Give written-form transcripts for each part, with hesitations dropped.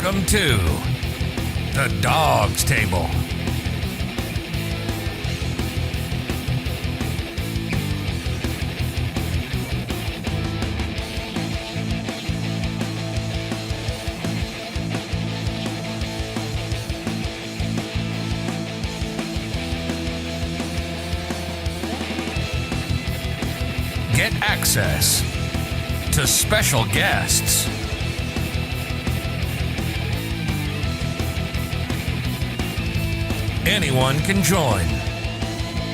Welcome to the Dawgs Table. Get access to special guests. Anyone can join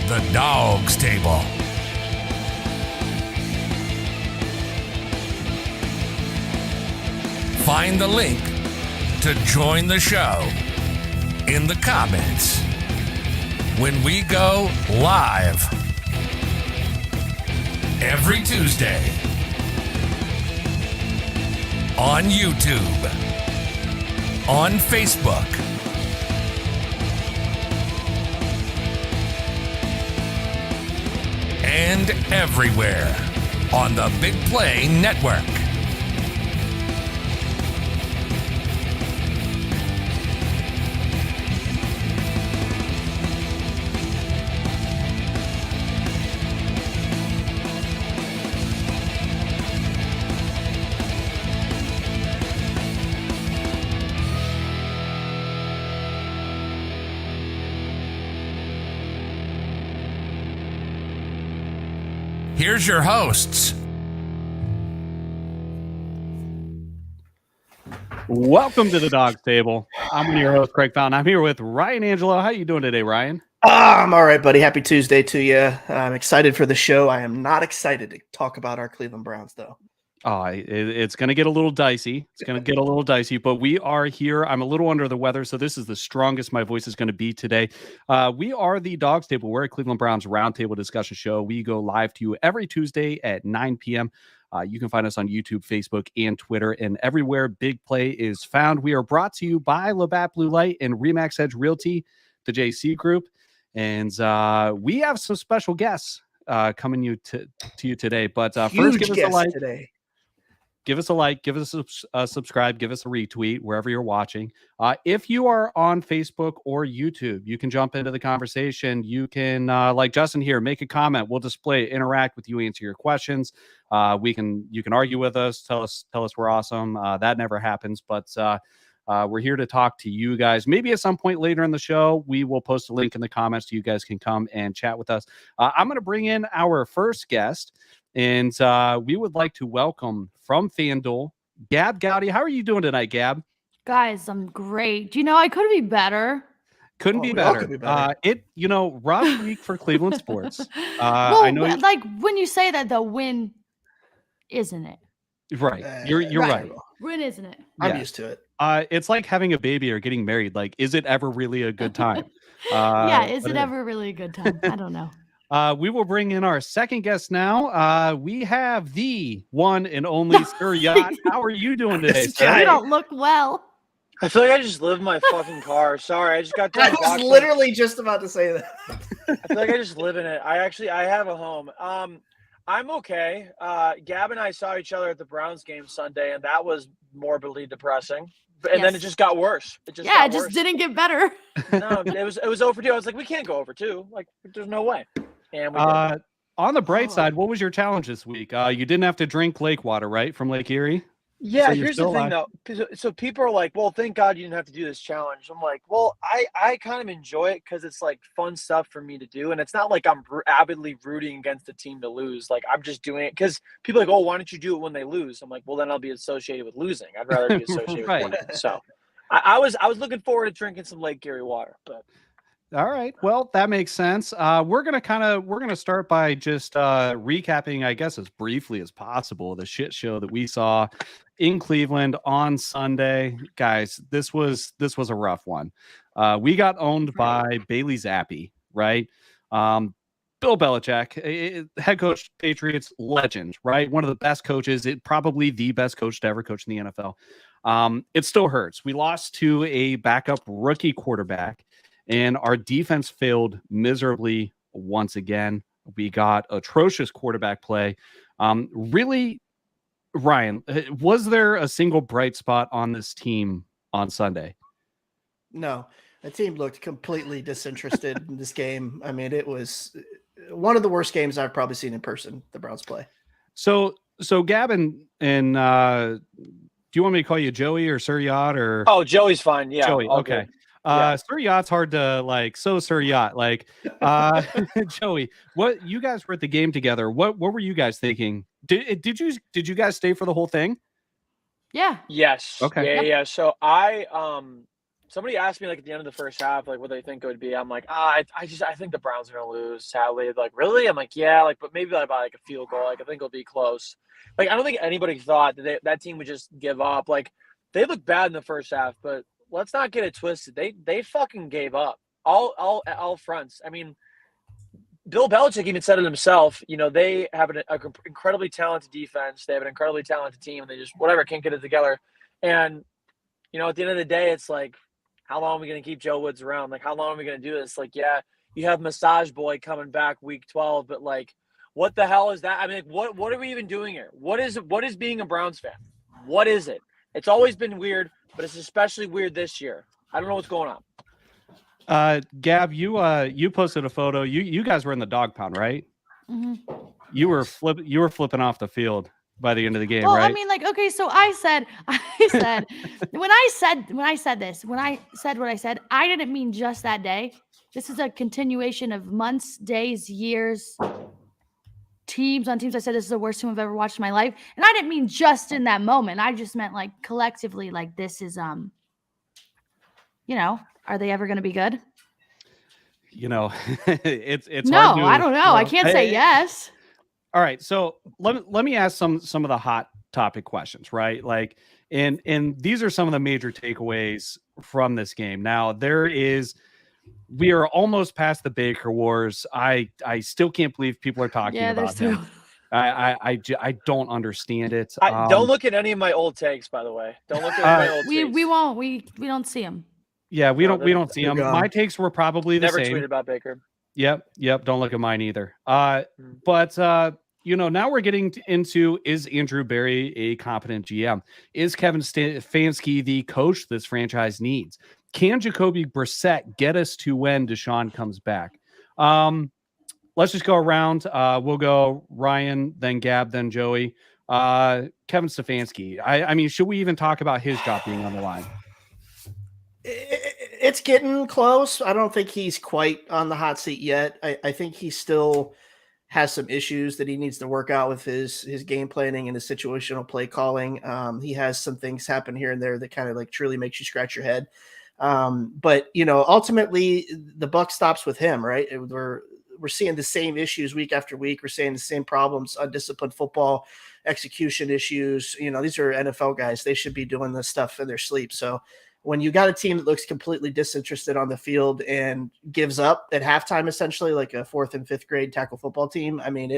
the Dawgs Table. Find the link to join the show in the comments when we go live every Tuesday on YouTube, on Facebook, and everywhere on the BIGPLAY network. Here's your hosts. Welcome to the Dawgs Table. I'm your host, Craig Fountain. I'm here with Ryan Angelo. How you doing today, Ryan? I'm all right, buddy. Happy Tuesday to you. I'm excited for the show. I am not excited to talk about our Cleveland Browns, though. Oh, it's going to get a little dicey. It's going to get a little dicey, but we are here. I'm a little under the weather, so this is the strongest my voice is going to be today. We are the Dawgs Table. We're a Cleveland Browns roundtable discussion show. We go live to you every Tuesday at 9 p.m. You can find us on YouTube, Facebook, and Twitter, and everywhere Big Play is found. We are brought to you by Labatt Blue Light and Remax Edge Realty, the JC Group, and we have some special guests coming to you today. But first, give us a like today. Give us a like, give us a subscribe, give us a retweet wherever you're watching. If you are on Facebook or YouTube, you can jump into the conversation. You can, like Justin here, make a comment. We'll display it, interact with you, answer your questions. You can argue with us, tell us we're awesome. That never happens, but we're here to talk to you guys. Maybe at some point later in the show, we will post a link in the comments so you guys can come and chat with us. I'm going to bring in our first guest. And we would like to welcome from FanDuel, Gabb Goudy. How are you doing tonight, Gabb? Guys, I'm great. Do you know I could be better? Couldn't be better. Rough week for Cleveland sports. Well, I know like when you say that, the win, isn't it? Right. You're right. Win, isn't it? I'm used to it. It's like having a baby or getting married. Like, is it ever really a good time? Is it ever really a good time? I don't know. We will bring in our second guest now. We have the one and only Sir Yacht. How are you doing today, sir? You don't look well. I feel like I just live in my fucking car. Sorry, I just got done. I was literally just about to say that. I feel like I just live in it. I have a home. I'm okay. Gabb and I saw each other at the Browns game Sunday, and that was morbidly depressing. And then it just got worse. It just didn't get better. No, it was over 2. I was like, we can't go over 2. Like, there's no way. And we did. On the bright side, what was your challenge this week? You didn't have to drink lake water, right, from Lake Erie? Yeah, so here's the thing, though. So people are like, well, thank God you didn't have to do this challenge. I'm like, well, I kind of enjoy it because it's, like, fun stuff for me to do. And it's not like I'm avidly rooting against the team to lose. Like, I'm just doing it because people are like, oh, why don't you do it when they lose? I'm like, well, then I'll be associated with losing. I'd rather be associated with winning. So I was looking forward to drinking some Lake Erie water, but. All right. Well, that makes sense. We're gonna start by just recapping, I guess, as briefly as possible, the shit show that we saw in Cleveland on Sunday. Guys, this was a rough one. We got owned by Bailey Zappi, right? Bill Belichick, head coach, Patriots, legend, right? One of the best coaches, probably the best coach to ever coach in the NFL. It still hurts. We lost to a backup rookie quarterback. And our defense failed miserably once again. We got atrocious quarterback play. Really, Ryan, was there a single bright spot on this team on Sunday? No, the team looked completely disinterested in this game. I mean, it was one of the worst games I've probably seen in person, the Browns play. So Gabb and do you want me to call you Joey or Sir Yacht or? Oh, Joey's fine. Yeah. Joey. Okay. Sir Yacht's hard to like. So Sir Yacht, like, Joey, what you guys were at the game together. What were you guys thinking? Did you guys stay for the whole thing? Yeah. Yes. Okay. Yeah. So somebody asked me like at the end of the first half, like what they think it would be. I'm like, I think the Browns are gonna lose. Sadly, like really? I'm like, yeah, like, but maybe by like a field goal. Like I think it'll be close. Like I don't think anybody thought that that team would just give up. Like they looked bad in the first half, but let's not get it twisted. They fucking gave up all fronts. I mean, Bill Belichick even said it himself. You know, they have an incredibly talented defense. They have an incredibly talented team. And they just can't get it together. And you know, at the end of the day, it's like, how long are we going to keep Joe Woods around? Like, how long are we going to do this? Like, yeah, you have Massage Boy coming back week 12, but like, what the hell is that? I mean, like, what are we even doing here? What is being a Browns fan? What is it? It's always been weird, but it's especially weird this year. I don't know what's going on. Gabb, you posted a photo. You guys were in the dog pound, right? Mm-hmm. You were flipping off the field by the end of the game, well, right? I mean, like, okay, so I said when I said what I said, I didn't mean just that day. This is a continuation of months, days, years, teams on teams. I said this is the worst team I've ever watched in my life, and I didn't mean just in that moment. I just meant like collectively, like this is you know, are they ever going to be good? You know, it's no, hard to, I don't know. I can't say yes. All right, so let me ask some of the hot topic questions, right? Like, and these are some of the major takeaways from this game. Now, we are almost past the Baker Wars. I still can't believe people are talking about him. I don't understand it. Don't look at any of my old takes, by the way. Don't look at my old takes. We won't. We don't see them. Yeah, we don't see them. My takes were probably the same. Never tweeted about Baker. Yep. Don't look at mine either. But you know, now we're getting into, is Andrew Berry a competent GM? Is Kevin Stefanski the coach this franchise needs? Can Jacoby Brissett get us to when Deshaun comes back? Let's just go around. We'll go Ryan, then Gabb, then Joey. Kevin Stefanski. I mean, should we even talk about his job being on the line? It's getting close. I don't think he's quite on the hot seat yet. I think he still has some issues that he needs to work out with his game planning and his situational play calling. He has some things happen here and there that kind of like truly makes you scratch your head. But you know, ultimately the buck stops with him, right? We're seeing the same issues week after week. We're seeing the same problems, undisciplined football, execution issues. You know, these are NFL guys. They should be doing this stuff in their sleep. So when you got a team that looks completely disinterested on the field and gives up at halftime, essentially like a 4th and 5th grade tackle football team, I mean,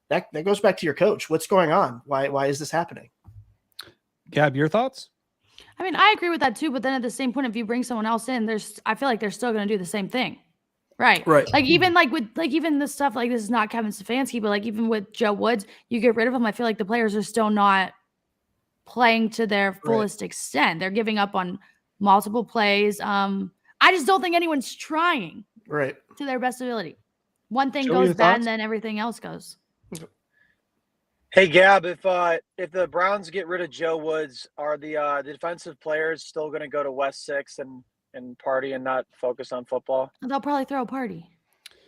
that goes back to your coach. What's going on? Why is this happening? Gabb, your thoughts? I mean, I agree with that too. But then at the same point, if you bring someone else in, I feel like they're still going to do the same thing. Right. Like even even the stuff like this is not Kevin Stefanski, but like even with Joe Woods, you get rid of him. I feel like the players are still not playing to their fullest extent. They're giving up on multiple plays. I just don't think anyone's trying to their best ability. One thing goes bad and then everything else goes. Hey Gabb, if the Browns get rid of Joe Woods, are the defensive players still going to go to West 6 and party and not focus on football? They'll probably throw a party.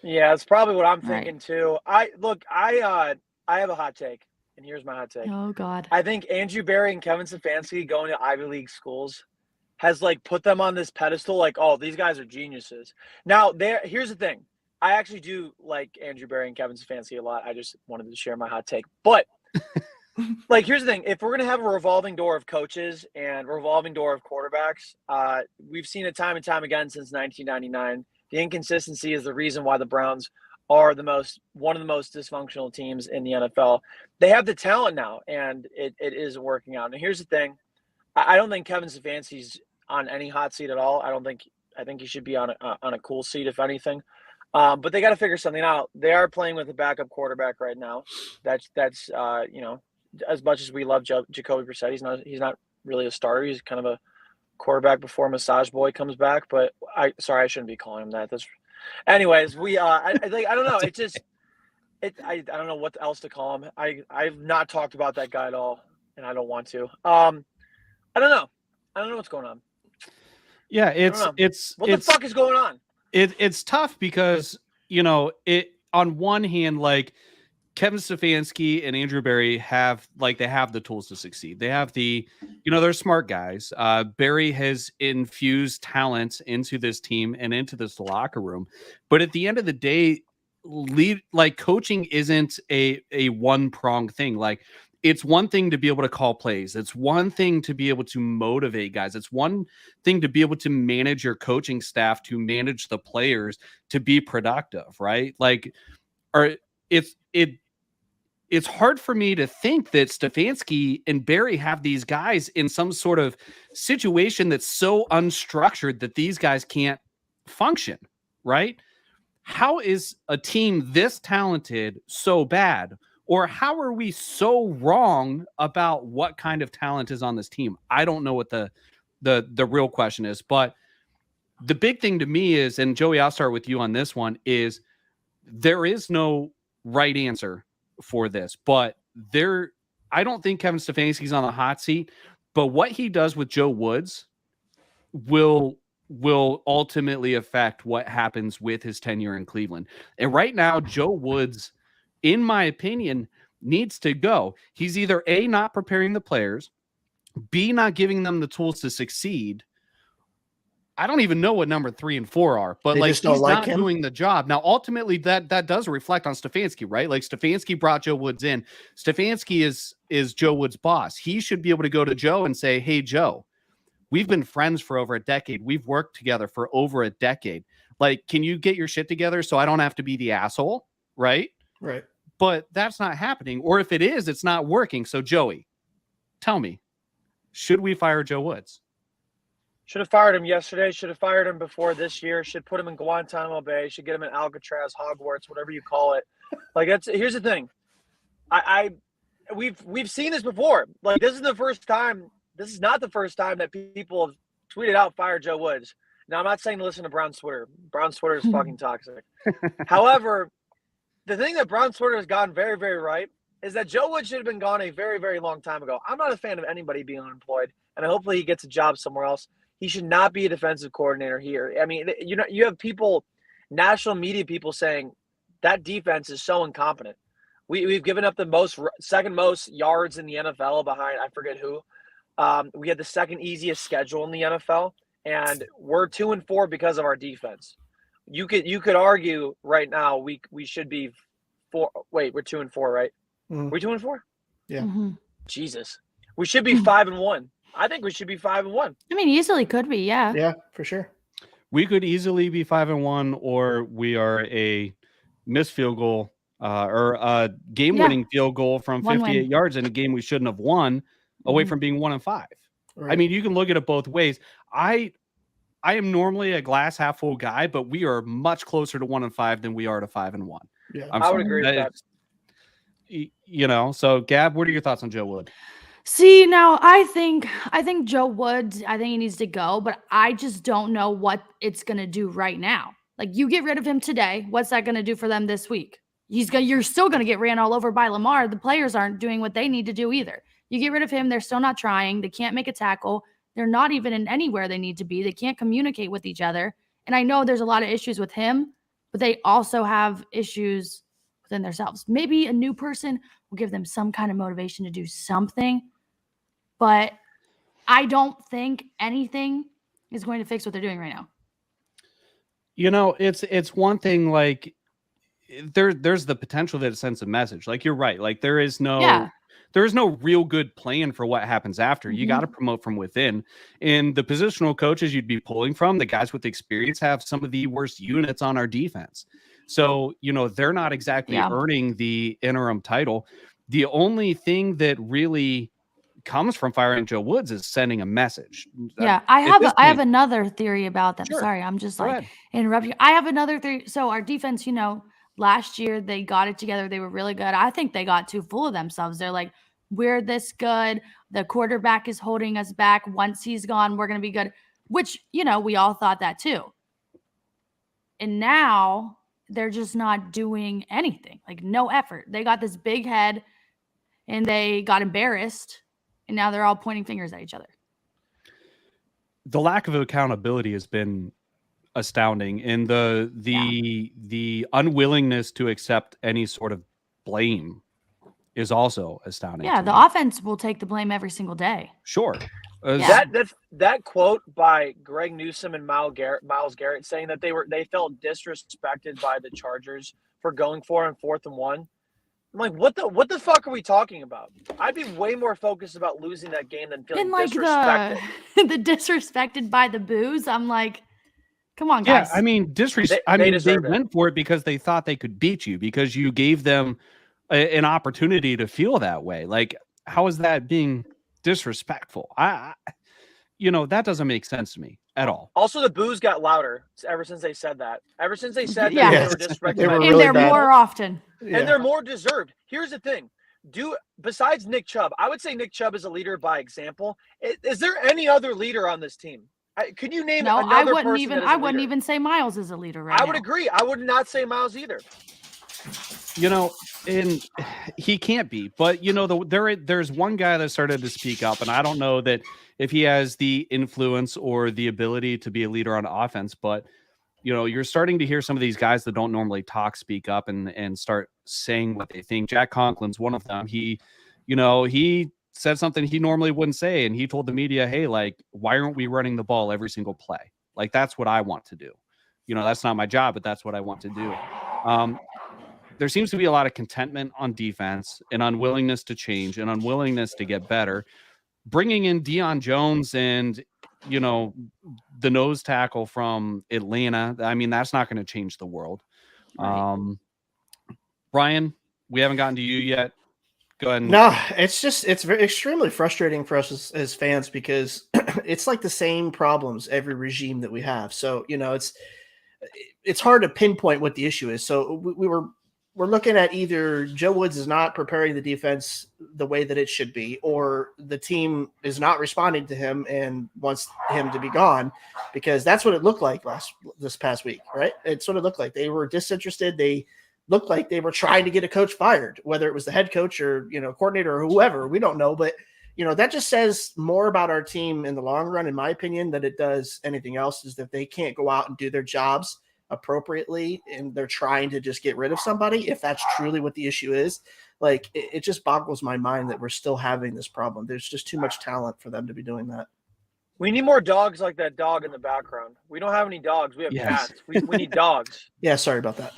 Yeah, that's probably what I'm thinking too. I have a hot take. And here's my hot take. Oh, God. I think Andrew Berry and Kevin Stefanski going to Ivy League schools has, like, put them on this pedestal, like, oh, these guys are geniuses. Now, here's the thing. I actually do like Andrew Berry and Kevin Stefanski a lot. I just wanted to share my hot take. But, like, here's the thing. If we're going to have a revolving door of coaches and revolving door of quarterbacks, we've seen it time and time again since 1999. The inconsistency is the reason why the Browns are one of the most dysfunctional teams in the NFL. They have the talent now, and it is working out. And here's the thing. I don't think Kevin Stefanski's on any hot seat at all. I think he should be on a cool seat, if anything. But they got to figure something out. They are playing with a backup quarterback right now. That's you know, as much as we love Jacoby Brissett, he's not really a starter. He's kind of a quarterback before Massage Boy comes back. But I shouldn't be calling him that. Anyways, I don't know. It just I don't know what else to call him. I've not talked about that guy at all, and I don't want to. I don't know. I don't know what's going on. Yeah, what the fuck is going on? It's tough because, on one hand, like, Kevin Stefanski and Andrew Berry have the tools to succeed. They have they're smart guys. Berry has infused talent into this team and into this locker room. But at the end of the day, coaching isn't a one-pronged thing. Like, it's one thing to be able to call plays. It's one thing to be able to motivate guys. It's one thing to be able to manage your coaching staff, to manage the players, to be productive, right? It's hard for me to think that Stefanski and Berry have these guys in some sort of situation that's so unstructured that these guys can't function, right? How is a team this talented so bad? Or how are we so wrong about what kind of talent is on this team? I don't know what the real question is, but the big thing to me is, and Joey, I'll start with you on this one, is there is no right answer for this, but I don't think Kevin Stefanski's on the hot seat, but what he does with Joe Woods will ultimately affect what happens with his tenure in Cleveland. And right now, Joe Woods, in my opinion, needs to go. He's either A, not preparing the players, B, not giving them the tools to succeed. I don't even know what number 3 and 4 are, but he's not doing the job. Now, ultimately, that does reflect on Stefanski, right? Like, Stefanski brought Joe Woods in. Stefanski is Joe Woods' boss. He should be able to go to Joe and say, hey, Joe, we've been friends for over a decade. We've worked together for over a decade. Like, can you get your shit together so I don't have to be the asshole, right? Right. But that's not happening. Or if it is, it's not working. So, Joey, tell me, should we fire Joe Woods? Should have fired him yesterday. Should have fired him before this year. Should put him in Guantanamo Bay. Should get him in Alcatraz, Hogwarts, whatever you call it. Here's the thing. We've seen this before. Like, this is the first time. This is not the first time that people have tweeted out fire Joe Woods. Now, I'm not saying to listen to Brown Twitter. Brown Twitter is fucking toxic. However, the thing that Brown Twitter has gotten very, very right is that Joe Woods should have been gone a very, very long time ago. I'm not a fan of anybody being unemployed, and hopefully he gets a job somewhere else. He should not be a defensive coordinator here. I mean, you have people, national media people, saying that defense is so incompetent. We've given up the second most yards in the NFL behind I forget who. We had the second easiest schedule in the NFL, and we're 2-4 because of our defense. You could argue right now we should be 4. Wait, we're 2-4, right? Mm-hmm. We're 2-4. Yeah. Mm-hmm. Jesus, we should be 5-1. I think we should be 5-1. I mean, easily could be, yeah. Yeah, for sure. We could easily be 5-1, or we are a missed field goal or a game-winning field goal from 58 yards in a game we shouldn't have won, away from being 1-5. Right. I mean, you can look at it both ways. I am normally a glass half full guy, but we are much closer to 1-5 than we are to 5-1. Yeah, I would agree with that. So Gabb, what are your thoughts on Joe Wood? See, now I think Joe Woods, I think he needs to go, but I just don't know what it's going to do right now. Like, you get rid of him today, what's that going to do for them this week? You're still going to get ran all over by Lamar. The players aren't doing what they need to do either. You get rid of him, they're still not trying. They can't make a tackle. They're not even in anywhere they need to be. They can't communicate with each other. And I know there's a lot of issues with him, but they also have issues within themselves. Maybe a new person will give them some kind of motivation to do something, but I don't think anything is going to fix what they're doing right now. It's one thing, like, there's the potential that it sends a message. Like, you're right. Like, there is no real good plan for what happens after. You got to promote from within. And the positional coaches you'd be pulling from, the guys with experience, have some of the worst units on our defense. So, they're not exactly earning the interim title. The only thing that really comes from firing Joe Woods is sending a message. Yeah, I have another theory about them. Sure. Sorry, I'm just interrupting. I have another theory. So our defense, last year they got it together. They were really good. I think they got too full of themselves. They're like, we're this good. The quarterback is holding us back. Once he's gone, we're going to be good, which, we all thought that too. And now they're just not doing anything, like no effort. They got this big head and they got embarrassed, and now they're all pointing fingers at each other. The lack of accountability has been astounding, and the unwillingness to accept any sort of blame is also astounding. Yeah, the offense will take the blame every single day. Sure. That quote by Greg Newsome and Myles Garrett saying that they felt disrespected by the Chargers for going for it on 4th and 1. I'm like, what the fuck are we talking about? I'd be way more focused about losing that game than feeling disrespected. The disrespected by the boos. I'm like, come on, guys. Yeah, I mean, they went for it because they thought they could beat you, because you gave them an opportunity to feel that way. Like, how is that being disrespectful? That doesn't make sense to me at all. Also, the boos got louder ever since they said that. Ever since they said that, they were disrespected. And they're more often. Yeah. And they're more deserved. Here's the thing. Besides Nick Chubb, I would say Nick Chubb is a leader by example. Is there any other leader on this team? Could you name another I wouldn't even say Myles is a leader right now. I would agree. I would not say Myles either. And he can't be. But, there's one guy that started to speak up, and I don't know that if he has the influence or the ability to be a leader on offense, but you're starting to hear some of these guys that don't normally talk speak up and start saying what they think. Jack Conklin's one of them. He said something he normally wouldn't say, and he told the media, hey, like, why aren't we running the ball every single play? Like, that's what I want to do. That's not my job, but that's what I want to do. There seems to be a lot of contentment on defense, and unwillingness to change, and unwillingness to get better. Bringing in Deion Jones and, the nose tackle from Atlanta, I mean, that's not going to change the world. Right. Brian, we haven't gotten to you yet. Go ahead. No, it's extremely frustrating for us as fans, because it's like the same problems every regime that we have. So, it's hard to pinpoint what the issue is. So we're looking at either Joe Woods is not preparing the defense the way that it should be, or the team is not responding to him and wants him to be gone, because that's what it looked like this past week, right? It sort of looked like they were disinterested. They looked like they were trying to get a coach fired, whether it was the head coach or, coordinator or whoever, we don't know. But, that just says more about our team in the long run, in my opinion, than it does anything else, is that they can't go out and do their jobs appropriately, and they're trying to just get rid of somebody. If that's truly what the issue is, like, it just boggles my mind that we're still having this problem. There's just too much talent for them to be doing that. We need more dogs like that dog in the background. We don't have any dogs. We have cats. We need dogs. Yeah, sorry about that.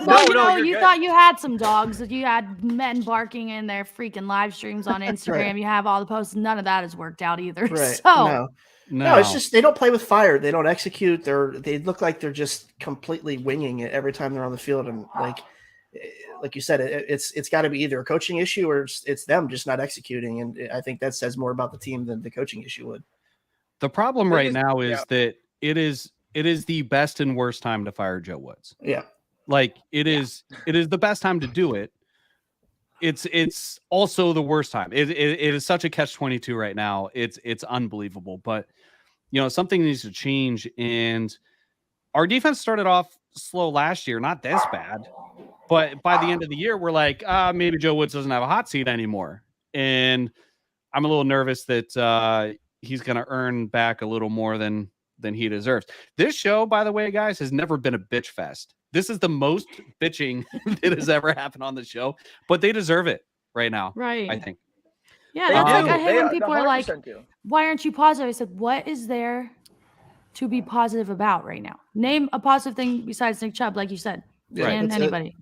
Well, you thought you had some dogs. You had men barking in their freaking live streams on Instagram. Right. You have all the posts. None of that has worked out either. Right. So No, it's just they don't play with fire. They don't execute. They look like they're just completely winging it every time they're on the field. And like you said, it's got to be either a coaching issue or it's them just not executing. And I think that says more about the team than the coaching issue would. The problem right now is that it is the best and worst time to fire Joe Woods. Yeah. Like it is the best time to do it. It's also the worst time. It is such a catch-22 right now. It's unbelievable. But something needs to change. And our defense started off slow last year, not this bad. But by the end of the year, we're like, maybe Joe Woods doesn't have a hot seat anymore. And I'm a little nervous that he's going to earn back a little more than he deserves. This show, by the way, guys, has never been a bitch fest. This is the most bitching that has ever happened on the show, but they deserve it right now. Right. I think. Yeah. That's like, I hate when people are like, why aren't you positive? I said, what is there to be positive about right now? Name a positive thing besides Nick Chubb, like you said, and anybody.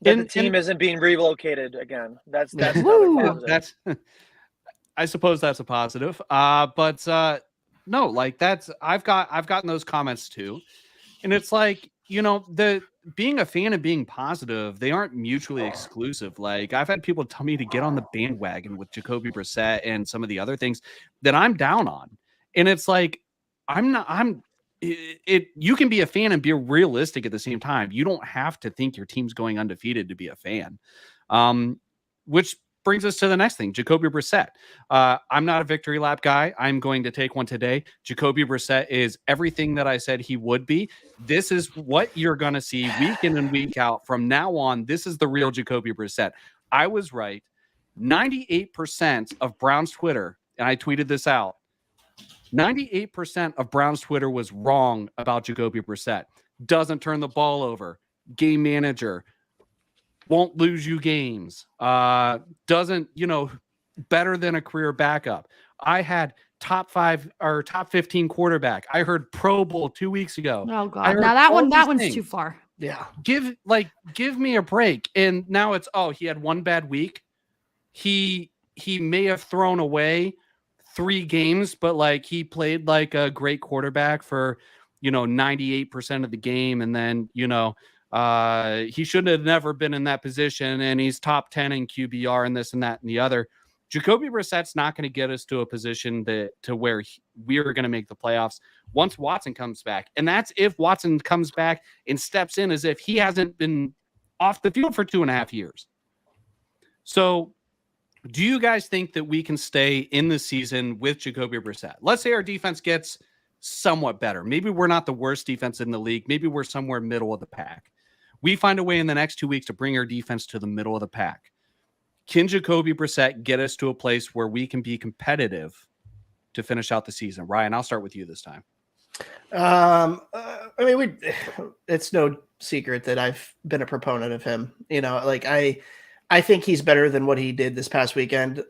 The team isn't being relocated again. That's positive. That's I suppose that's a positive. But no, like I've gotten those comments too. And it's like, the being a fan and being positive, they aren't mutually exclusive. Like I've had people tell me to get on the bandwagon with Jacoby Brissett and some of the other things that I'm down on. And it's like, you can be a fan and be realistic at the same time. You don't have to think your team's going undefeated to be a fan. Which brings us to the next thing, Jacoby Brissett. I'm not a victory lap guy. I'm going to take one today. Jacoby Brissett is everything that I said he would be. This is what you're going to see week in and week out. From now on, this is the real Jacoby Brissett. I was right. 98% of Browns Twitter, and I tweeted this out, 98% of Browns Twitter was wrong about Jacoby Brissett. Doesn't turn the ball over. Game manager. Won't lose you games. Doesn't, better than a career backup. I had top 5 or top 15 quarterback. I heard Pro Bowl 2 weeks ago. Oh God. Now that one's too far. Yeah. Give me a break. And now it's, he had one bad week. He may have thrown away 3 games, but he played like a great quarterback for, 98% of the game. And then, he should have never been in that position, and he's top 10 in QBR and this and that and the other. Jacoby Brissett's not going to get us to a position to where we're going to make the playoffs once Watson comes back. And that's if Watson comes back and steps in as if he hasn't been off the field for 2.5 years. So do you guys think that we can stay in the season with Jacoby Brissett? Let's say our defense gets somewhat better. Maybe we're not the worst defense in the league. Maybe we're somewhere middle of the pack. We find a way in the next 2 weeks to bring our defense to the middle of the pack. Can Jacoby Brissett get us to a place where we can be competitive to finish out the season? Ryan, I'll start with you this time. It's no secret that I've been a proponent of him. I think he's better than what he did this past weekend.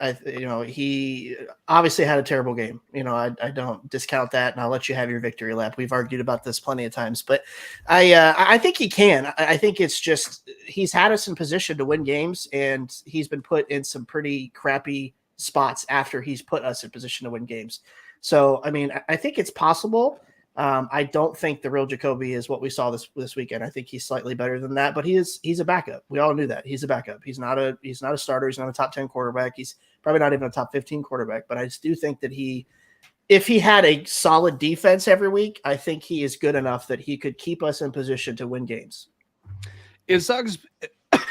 He obviously had a terrible game. I don't discount that, and I'll let you have your victory lap. We've argued about this plenty of times, but I think he can. I think it's just he's had us in position to win games, and he's been put in some pretty crappy spots after he's put us in position to win games. So, I think it's possible. I don't think the real Jacoby is what we saw this weekend. I think he's slightly better than that, but he's a backup. We all knew that. He's a backup. He's not a starter. He's not a top 10 quarterback. He's probably not even a top 15 quarterback, but I just do think that if he had a solid defense every week, I think he is good enough that he could keep us in position to win games. It sucks.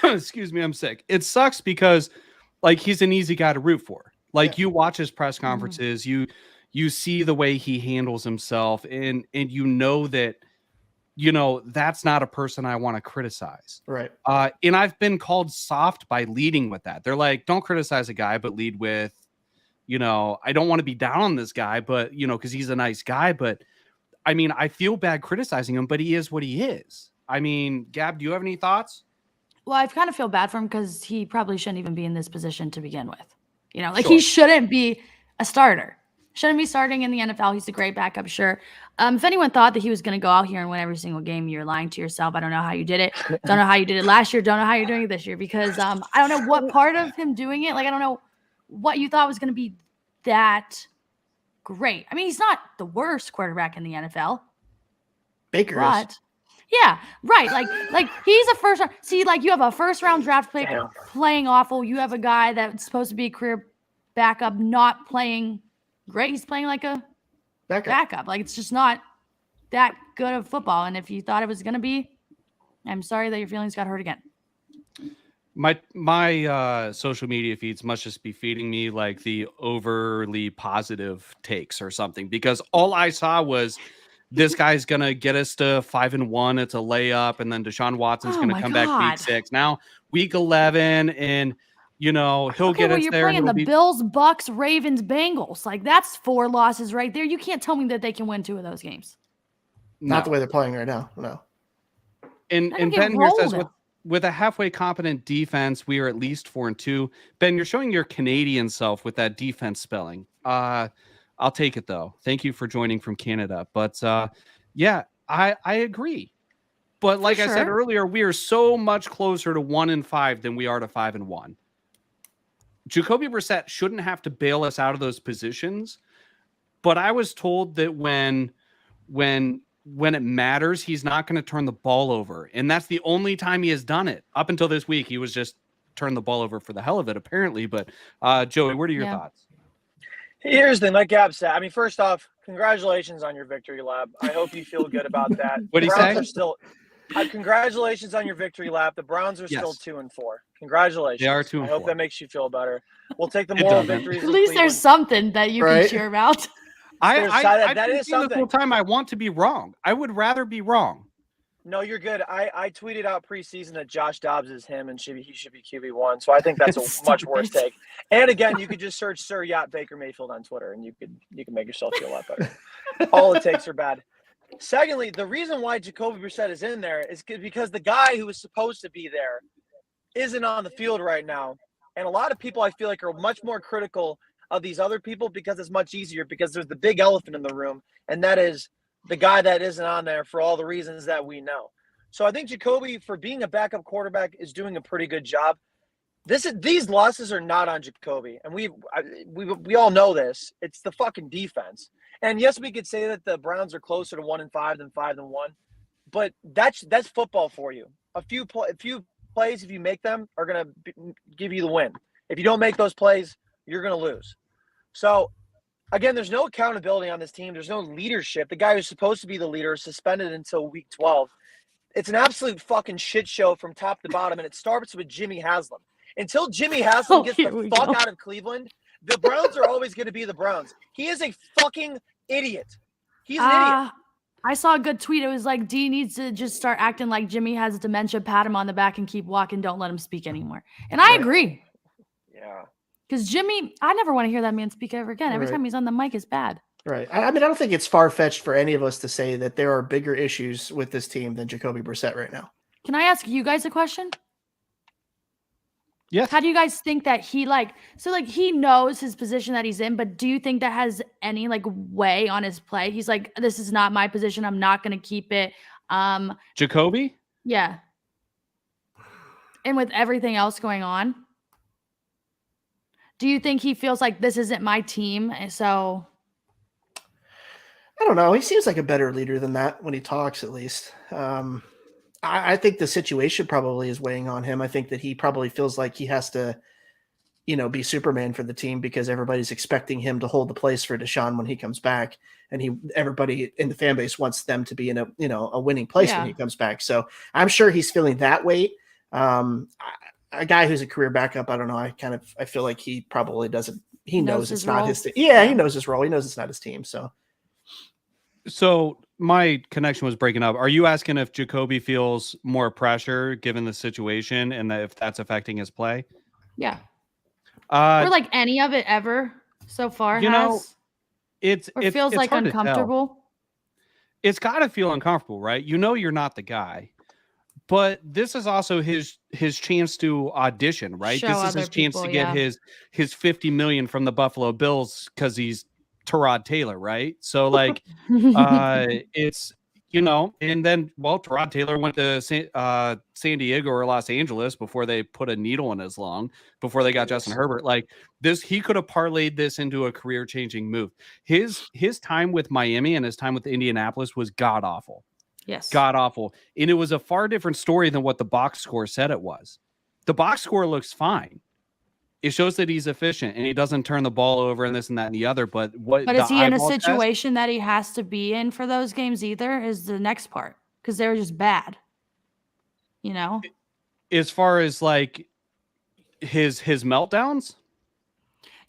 Excuse me. I'm sick. It sucks because he's an easy guy to root for. You watch his press conferences, you see the way he handles himself, and that, that's not a person I want to criticize. Right. And I've been called soft by leading with that. They're like, don't criticize a guy, but lead with, I don't want to be down on this guy, but, because he's a nice guy. But I feel bad criticizing him, but he is what he is. Gab, do you have any thoughts? Well, I kind of feel bad for him because he probably shouldn't even be in this position to begin with. Sure. He shouldn't be a starter. Shouldn't be starting in the NFL. He's a great backup, sure. If anyone thought that he was going to go out here and win every single game, you're lying to yourself. I don't know how you did it. Don't know how you did it last year. Don't know how you're doing it this year because I don't know what part of him doing it. I don't know what you thought was going to be that great. He's not the worst quarterback in the NFL. Baker is. Yeah, right. He's a first round. See, you have a first round draft pick playing awful. You have a guy that's supposed to be a career backup, not playing great. He's playing like a backup. It's just not that good of football. And if you thought it was going to be, I'm sorry that your feelings got hurt again. My social media feeds must just be feeding me the overly positive takes or something, because all I saw was this guy's going to get us to 5-1. It's a layup. And then Deshaun Watson's going to come back week 6. Now week 11, and he'll get us you're there. Playing the Bills, Bucks, Ravens, Bengals. That's 4 losses right there. You can't tell me that they can win 2 of those games. Not the way they're playing right now. No. And Ben here says with a halfway competent defense, we are at least 4-2. Ben, you're showing your Canadian self with that defense spelling. I'll take it though. Thank you for joining from Canada. But I agree. But I said earlier, we are so much closer to 1-5 than we are to 5-1. Jacoby Brissett shouldn't have to bail us out of those positions, but I was told that when it matters, he's not going to turn the ball over, and that's the only time he has done it. Up until this week, he was just turned the ball over for the hell of it, apparently. But Joey, what are your thoughts? Here's the thing, like Gab said. First off, congratulations on your victory lap. I hope you feel good about that. What did he say? Congratulations on your victory lap. The Browns are still 2-4. Congratulations. They are 2-4. I hope that makes you feel better. We'll take the moral victories. At least there's something that you can cheer about. That is something. This whole time I want to be wrong. I would rather be wrong. No, you're good. I tweeted out preseason that Josh Dobbs is him and he should be QB1. So I think that's a much worse take. And again, you could just search Sir Yacht Baker Mayfield on Twitter and you can make yourself feel a lot better. All the takes are bad. Secondly, the reason why Jacoby Brissett is in there is because the guy who was supposed to be there isn't on the field right now. And a lot of people I feel like are much more critical of these other people because it's much easier because there's the big elephant in the room, and that is the guy that isn't on there for all the reasons that we know. So I think Jacoby, for being a backup quarterback, is doing a pretty good job. These losses are not on Jacoby, and we all know this. It's the fucking defense. And yes, we could say that the Browns are closer to 1-5 than 5-1, but that's football for you. A few plays, if you make them, are gonna give you the win. If you don't make those plays, you're gonna lose. So again, there's no accountability on this team. There's no leadership. The guy who's supposed to be the leader is suspended until week 12. It's an absolute fucking shit show from top to bottom, and it starts with Jimmy Haslam. Until Jimmy Haslam gets the fuck out of Cleveland, the Browns are always going to be the Browns. He is a fucking idiot. He's an idiot. I saw a good tweet. It was like, D needs to just start acting like Jimmy has dementia, pat him on the back and keep walking. Don't let him speak anymore. And I agree. Yeah. Because Jimmy, I never want to hear that man speak ever again. Every time he's on the mic is bad. Right. I mean, I don't think it's far-fetched for any of us to say that there are bigger issues with this team than Jacoby Brissett right now. Can I ask you guys a question? Yes. How do you guys think that he he knows his position that he's in, but do you think that has any way on his play? He's like, this is not my position. I'm not going to keep it. Jacoby? Yeah. And with everything else going on, do you think he feels like this isn't my team? And so I don't know. He seems like a better leader than that when he talks, at least. I think the situation probably is weighing on him. I think that he probably feels like he has to, be Superman for the team because everybody's expecting him to hold the place for Deshaun when he comes back. And everybody in the fan base wants them to be in a winning place when he comes back. So I'm sure he's feeling that weight. A guy who's a career backup, I don't know. I feel like he probably doesn't, he knows it's not his team. Yeah, he knows his role. He knows it's not his team. So my connection was breaking up. Are you asking if Jacoby feels more pressure given the situation and that if that's affecting his play? Yeah. Or any of it ever so far it feels like uncomfortable. It's got to feel uncomfortable, right? You're not the guy. But this is also his chance to audition, right? This is his chance to get his $50 million from the Buffalo Bills because he's Tyrod Taylor, right? So it's and then Tyrod Taylor went to San Diego or Los Angeles before they put a needle in his lung before they got Justin Herbert. He could have parlayed this into a career-changing move. His time with Miami and his time with Indianapolis was god awful. Yes, god awful, and it was a far different story than what the box score said it was. The box score looks fine. It shows that he's efficient and he doesn't turn the ball over and this and that and the other. But is he in a situation that he has to be in for those games either? Is the next part because they're just bad, As far as his meltdowns.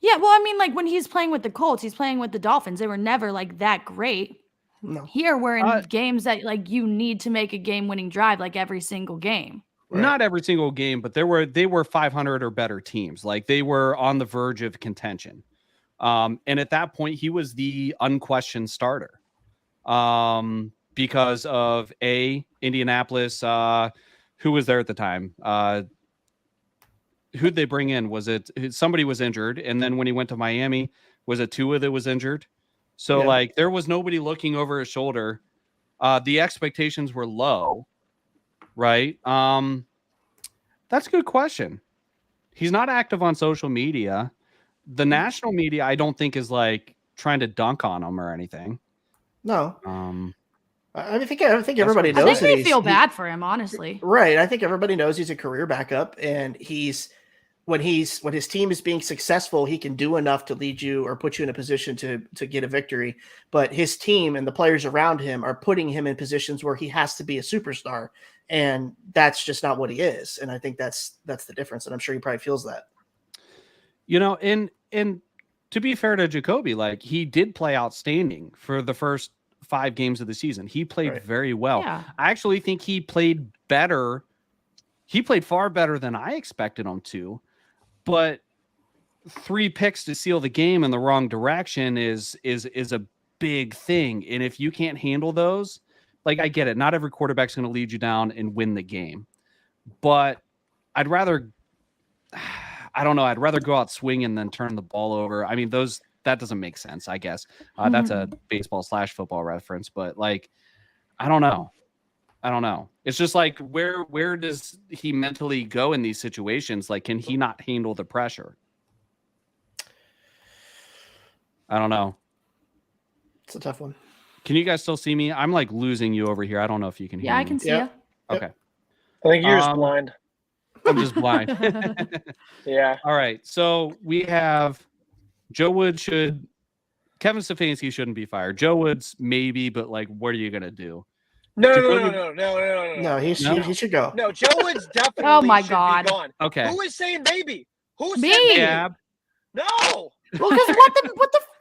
Yeah, well, I mean, when he's playing with the Colts, he's playing with the Dolphins. They were never that great. No. Here we're in games that you need to make a game-winning drive every single game. Right. Not every single game, but they were 500 or better teams. They were on the verge of contention. And at that point, he was the unquestioned starter. Because of Indianapolis, who was there at the time? Who'd they bring in? Was it somebody was injured? And then when he went to Miami, was it Tua that was injured? So there was nobody looking over his shoulder. The expectations were low. Right. That's a good question. He's not active on social media. The national media, I don't think is trying to dunk on him or anything. No. I think everybody knows. I think they feel bad for him, honestly. Right. I think everybody knows he's a career backup and he's when his team is being successful, he can do enough to lead you or put you in a position to get a victory. But his team and the players around him are putting him in positions where he has to be a superstar, and that's just not what he is. And I think that's the difference. And I'm sure he probably feels that. And to be fair to Jacoby, like, he did play outstanding for the first 5 games of the season. He played very well. Yeah. I actually think he played better. He played far better than I expected him to. But 3 picks to seal the game in the wrong direction is a big thing. And if you can't handle those, like, I get it. Not every quarterback's going to lead you down and win the game. But I'd rather go out swinging than turn the ball over. I mean, that doesn't make sense, I guess. That's a baseball / football reference. But, like, I don't know. It's just like, where does he mentally go in these situations? Like, can he not handle the pressure? I don't know. It's a tough one. Can you guys still see me? I'm like losing you over here. I don't know if you can hear me. Yeah, I can see you. Okay. I think you're just blind. I'm just blind. Yeah. All right. So we have Joe Woods Kevin Stefanski shouldn't be fired. Joe Woods maybe, but, like, what are you gonna do? No, he should go. No, Joe Woods definitely Oh my should God. be gone. Okay. Who is saying maybe? Who said Me. maybe? Yeah. No. Well, because what the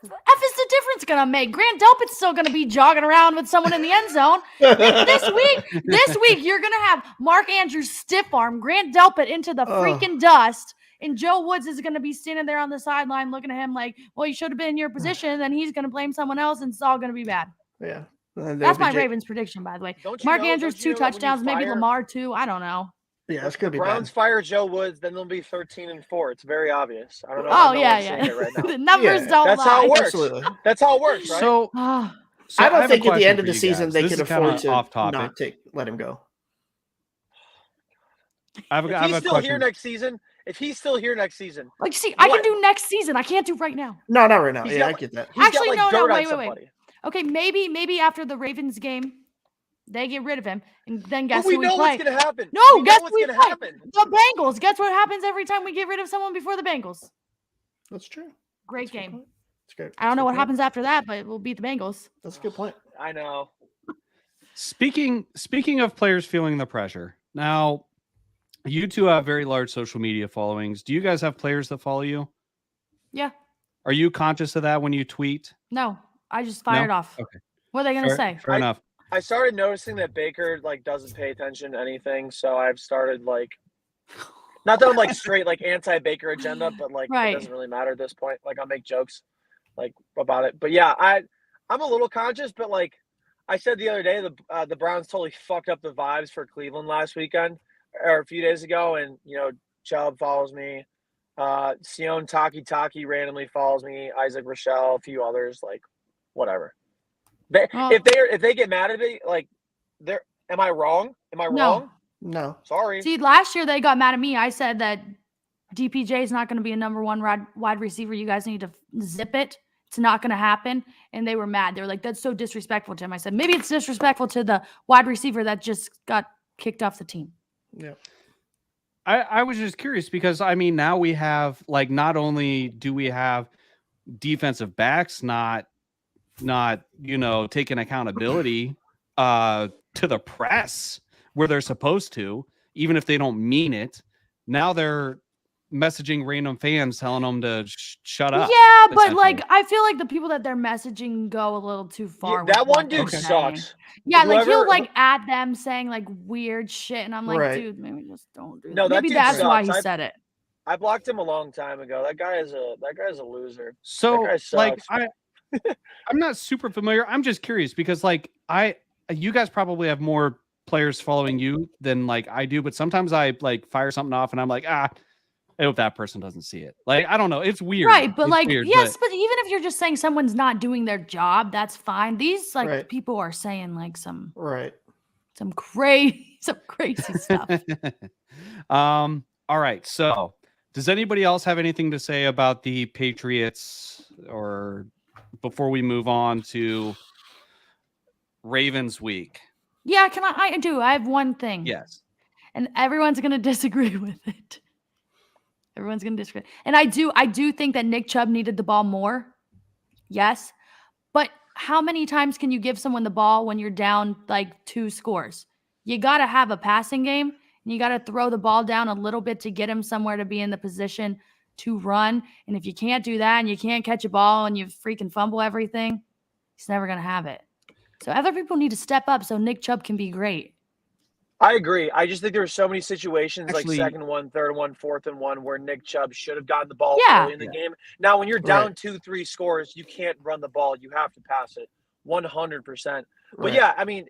F is the difference gonna make? Grant Delpit's still gonna be jogging around with someone in the end zone. This week you're gonna have Mark Andrews stiff arm Grant Delpit into the freaking dust, and Joe Woods is gonna be standing there on the sideline looking at him like, well, you should have been in your position. Then he's gonna blame someone else, and it's all gonna be bad. Yeah. That's my Ravens prediction, by the way. Mark Andrews 2 touchdowns, maybe Lamar 2. I don't know. Yeah, that's gonna be Browns bad. fire Joe Woods, then they'll be 13-4. It's very obvious. I don't know. Oh, how yeah. it right now. The numbers don't That's lie. how it works. Absolutely. That's how it works, right? So I have don't a think at the question end of for the you season guys. they This could is kinda afford to off topic. not let him go. If he's still here next season, Like, see, I can do next season. I can't do right now. No, not right now. He's Yeah, got- I get that. Actually, got, like, no, dirt on wait. somebody. Okay, maybe after the Ravens game, they get rid of him, and then guess But we who we know play? what's gonna happen. No, we guess know who we what's play? gonna happen. The Bengals. Guess what happens every time we get rid of someone before the Bengals? That's true. Great That's a good game. point. That's great. I don't know That's what a good happens after that, but we'll beat the Bengals. point. That's a good point. I know. Speaking of players feeling the pressure, now you two have very large social media followings. Do you guys have players that follow you? Yeah. Are you conscious of that when you tweet? No, I just fired off. Okay. What are they gonna say? Fair enough. I started noticing that Baker, like, doesn't pay attention to anything, so I've started, like, not that I'm, like, straight, like, anti-Baker agenda, but, like, Right. it doesn't really matter at this point. Like, I'll make jokes, like, about it. But yeah, I'm a little conscious, but, like, I said the other day, the Browns totally fucked up the vibes for Cleveland last weekend or a few days ago, and, you know, Chubb follows me, Sion Taki randomly follows me, Isaac Rochelle, a few others, like, whatever. If they get mad at me, like, am I wrong? Wrong? No. Sorry. See, last year they got mad at me. I said that DPJ is not going to be a number 1 wide receiver. You guys need to zip it. It's not going to happen. And they were mad. They were like, that's so disrespectful to him. I said, maybe it's disrespectful to the wide receiver that just got kicked off the team. Yeah. I was just curious because, I mean, now we have, like, not only do we have defensive backs not taking accountability to the press where they're supposed to, even if they don't mean it. Now they're messaging random fans telling them to shut up. Yeah, but, like, I feel like the people that they're messaging go a little too far. Yeah, that with one what dude they're sucks. saying. Yeah, like, he'll, Whoever- like, add them saying, like, weird shit. And I'm like, Right. dude, maybe just don't do that. No, that Maybe dude that's why he sucks. said it. I blocked him a long time ago. That guy is a loser. So, That guy like, sucks. I'm not super familiar. I'm just curious because, like, you guys probably have more players following you than, like, I do, but sometimes I, like, fire something off and I'm like, I hope that person doesn't see it. Like, I don't know. It's weird. Right, but, It's like, weird, yes, but even if you're just saying someone's not doing their job, that's fine. These, like, Right. people are saying, like, some Right. crazy stuff. All right. So, does anybody else have anything to say about the Patriots, or before we move on to Ravens week? Yeah, I do. I have one thing. Yes. And everyone's going to disagree with it. Everyone's going to disagree. And I do think that Nick Chubb needed the ball more. Yes. But how many times can you give someone the ball when you're down like 2 scores? You got to have a passing game, and you got to throw the ball down a little bit to get him somewhere to be in the position to run. And if you can't do that and you can't catch a ball and you freaking fumble everything, he's never going to have it. So other people need to step up so Nick Chubb can be great. I agree. I just think there were so many situations like 2nd 1, 3rd 1, 4th 1 where Nick Chubb should have gotten the ball early in the game. Now, when you're down 2-3 scores, you can't run the ball. You have to pass it 100%. But yeah, I mean,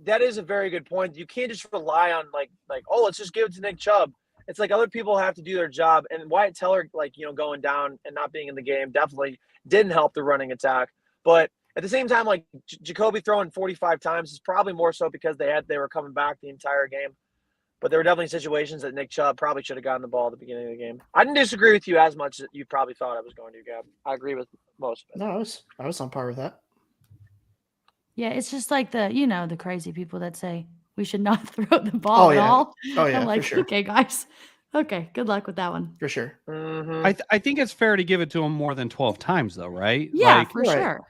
that is a very good point. You can't just rely on like, oh, let's just give it to Nick Chubb. It's like other people have to do their job. And Wyatt Teller, going down and not being in the game definitely didn't help the running attack. But at the same time, like Jacoby throwing 45 times is probably more so because they were coming back the entire game. But there were definitely situations that Nick Chubb probably should have gotten the ball at the beginning of the game. I didn't disagree with you as much as you probably thought I was going to, Gab. I agree with most of it. No, I was on par with that. Yeah, it's just like the crazy people that say we should not throw the ball at all. Oh yeah, I'm like, for sure. Okay, guys. Okay, good luck with that one. For sure. Mm-hmm. I think it's fair to give it to him more than 12 times, though, right? Yeah, for sure.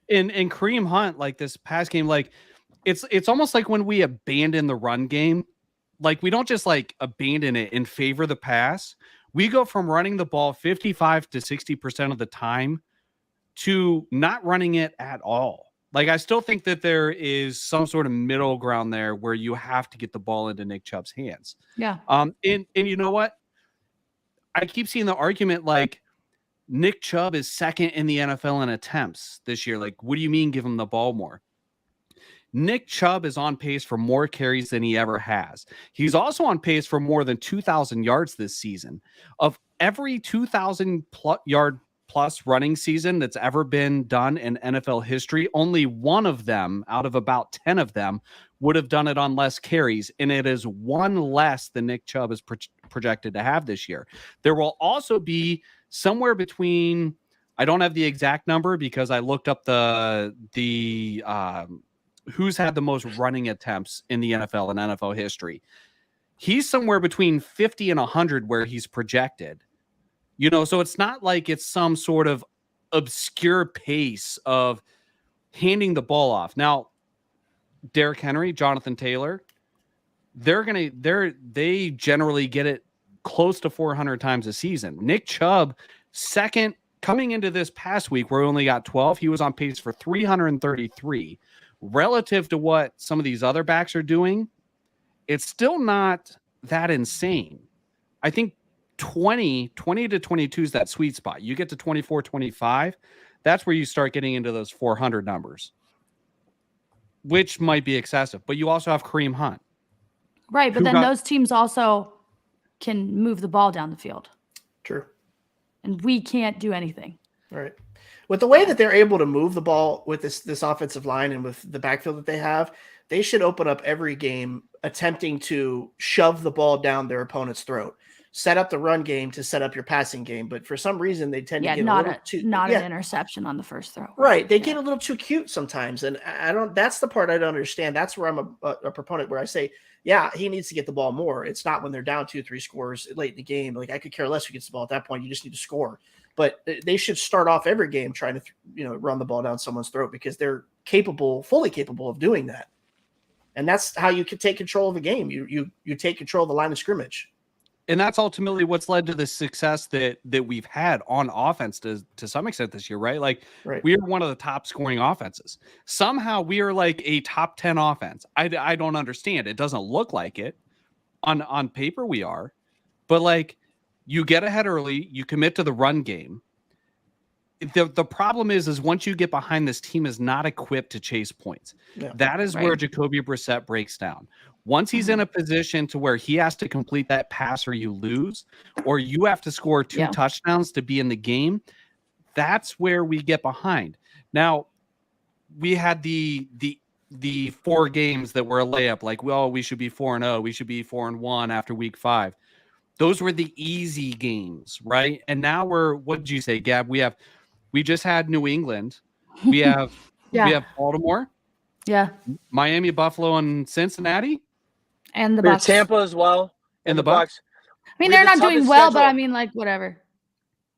In Kareem Hunt, like this past game, like it's almost like when we abandon the run game, like we don't just like abandon it in favor of the pass. We go from running the ball 55 to 60% of the time to not running it at all. Like I still think that there is some sort of middle ground there where you have to get the ball into Nick Chubb's hands. Yeah. And you know what? I keep seeing the argument like Nick Chubb is 2nd in the NFL in attempts this year. Like, what do you mean give him the ball more? Nick Chubb is on pace for more carries than he ever has. He's also on pace for more than 2,000 yards this season. Of every 2,000 yard plus running season that's ever been done in NFL history, only one of them out of about 10 of them would have done it on less carries, and it is one less than Nick Chubb is projected to have this year. There will also be somewhere between, I don't have the exact number because I looked up the who's had the most running attempts in the NFL in NFL history. He's somewhere between 50 and 100 where he's projected. So it's not like it's some sort of obscure pace of handing the ball off. Now, Derrick Henry, Jonathan Taylor, they generally get it close to 400 times a season. Nick Chubb, 2nd, coming into this past week where he only got 12, he was on pace for 333. Relative to what some of these other backs are doing, it's still not that insane. I think 20 to 22 is that sweet spot. You get to 24, 25, that's where you start getting into those 400 numbers, which might be excessive. But you also have Kareem Hunt. Right, but then those teams also can move the ball down the field. True. And we can't do anything. Right. With the way that they're able to move the ball with this offensive line and with the backfield that they have, they should open up every game attempting to shove the ball down their opponent's throat. Set up the run game to set up your passing game, but for some reason they tend to get an interception on the first throw. Right, they get a little too cute sometimes, and I don't. That's the part I don't understand. That's where I'm a proponent where I say, yeah, he needs to get the ball more. It's not when they're down 2-3 scores late in the game. Like I could care less who gets the ball at that point. You just need to score. But they should start off every game trying to run the ball down someone's throat because they're fully capable of doing that, and that's how you can take control of a game. You take control of the line of scrimmage. And that's ultimately what's led to the success that we've had on offense to some extent this year, right? Like we are one of the top scoring offenses. Somehow we are like a top 10 offense. I don't understand. It doesn't look like it. On paper we are. But like you get ahead early, you commit to the run game. The problem is once you get behind, this team is not equipped to chase points. Yeah. That is where Jacoby Brissett breaks down. Once he's in a position to where he has to complete that pass or you lose, or you have to score 2 touchdowns to be in the game, that's where we get behind. Now, we had the 4 games that were a layup, like, well, we should be 4-0, we should be 4-1 after week 5. Those were the easy games, right? And now what did you say, Gab? We just had New England. We have we have Baltimore. Yeah. Miami, Buffalo, and Cincinnati. And the Bucs. Tampa as well. And the Bucs. I mean, they're not doing well, but I mean, like, whatever.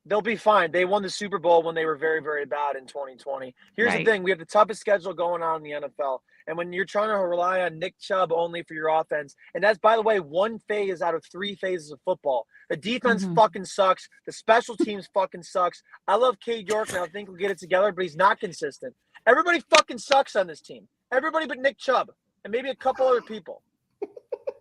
They'll be fine. They won the Super Bowl when they were very, very bad in 2020. Here's the thing. We have the toughest schedule going on in the NFL. And when you're trying to rely on Nick Chubb only for your offense, and that's, by the way, one phase out of 3 phases of football. The defense fucking sucks. The special teams fucking sucks. I love Cade York, and I think we'll get it together, but he's not consistent. Everybody fucking sucks on this team. Everybody but Nick Chubb and maybe a couple other people.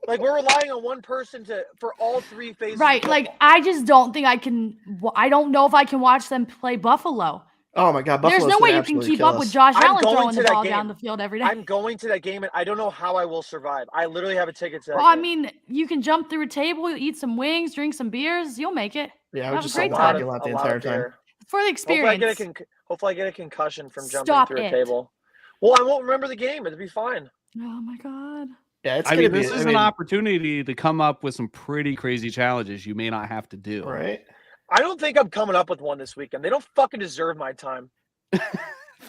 Like, we're relying on one person for all 3 phases. Right. Like, I just don't think I can. I don't know if I can watch them play Buffalo. Oh, my God. Buffalo's There's no way you can keep up with Josh Allen throwing the ball down the field every day. I'm going to that game, and I don't know how I will survive. I literally have a ticket to that game. I mean, you can jump through a table, eat some wings, drink some beers. You'll make it. Yeah, I was just laughing the entire time. For the experience. Hopefully I get a concussion from jumping through a table. Well, I won't remember the game. It'll be fine. Oh, my God. Yeah, this is an opportunity to come up with some pretty crazy challenges you may not have to do. Right. I don't think I'm coming up with one this weekend. They don't fucking deserve my time.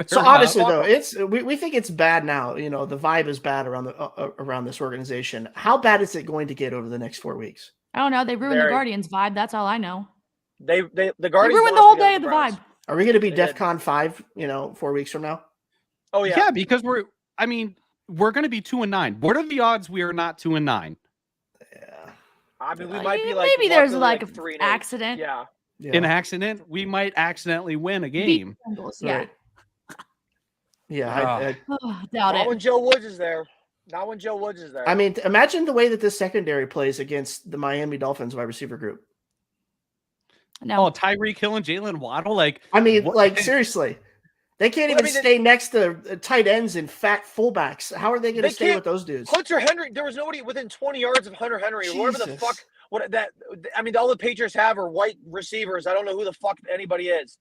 So honestly, though, we think it's bad now. You know, the vibe is bad around this organization. How bad is it going to get over the next 4 weeks? I don't know. They ruined the Guardians vibe. That's all I know. The Guardians ruined the whole day of the vibe. Are we going to be DEFCON 5? 4 weeks from now? Oh yeah. Yeah, because we're going to be 2-9. What are the odds we are not 2-9? Yeah. I mean, we might be like maybe there's like an 3-8. accident. Yeah. An accident, we might accidentally win a game. Yeah. Yeah. I doubt Not it. when Joe Woods is there. Not when Joe Woods is there. I mean, imagine the way that this secondary plays against the Miami Dolphins wide receiver group. No. Oh, Tyreek Hill and Jalen Waddle. Seriously. They can't even stay next to tight ends and fat fullbacks. How are they going to stay with those dudes? Hunter Henry, there was nobody within 20 yards of Hunter Henry or whatever the fuck. All the Patriots have are white receivers. I don't know who the fuck anybody is.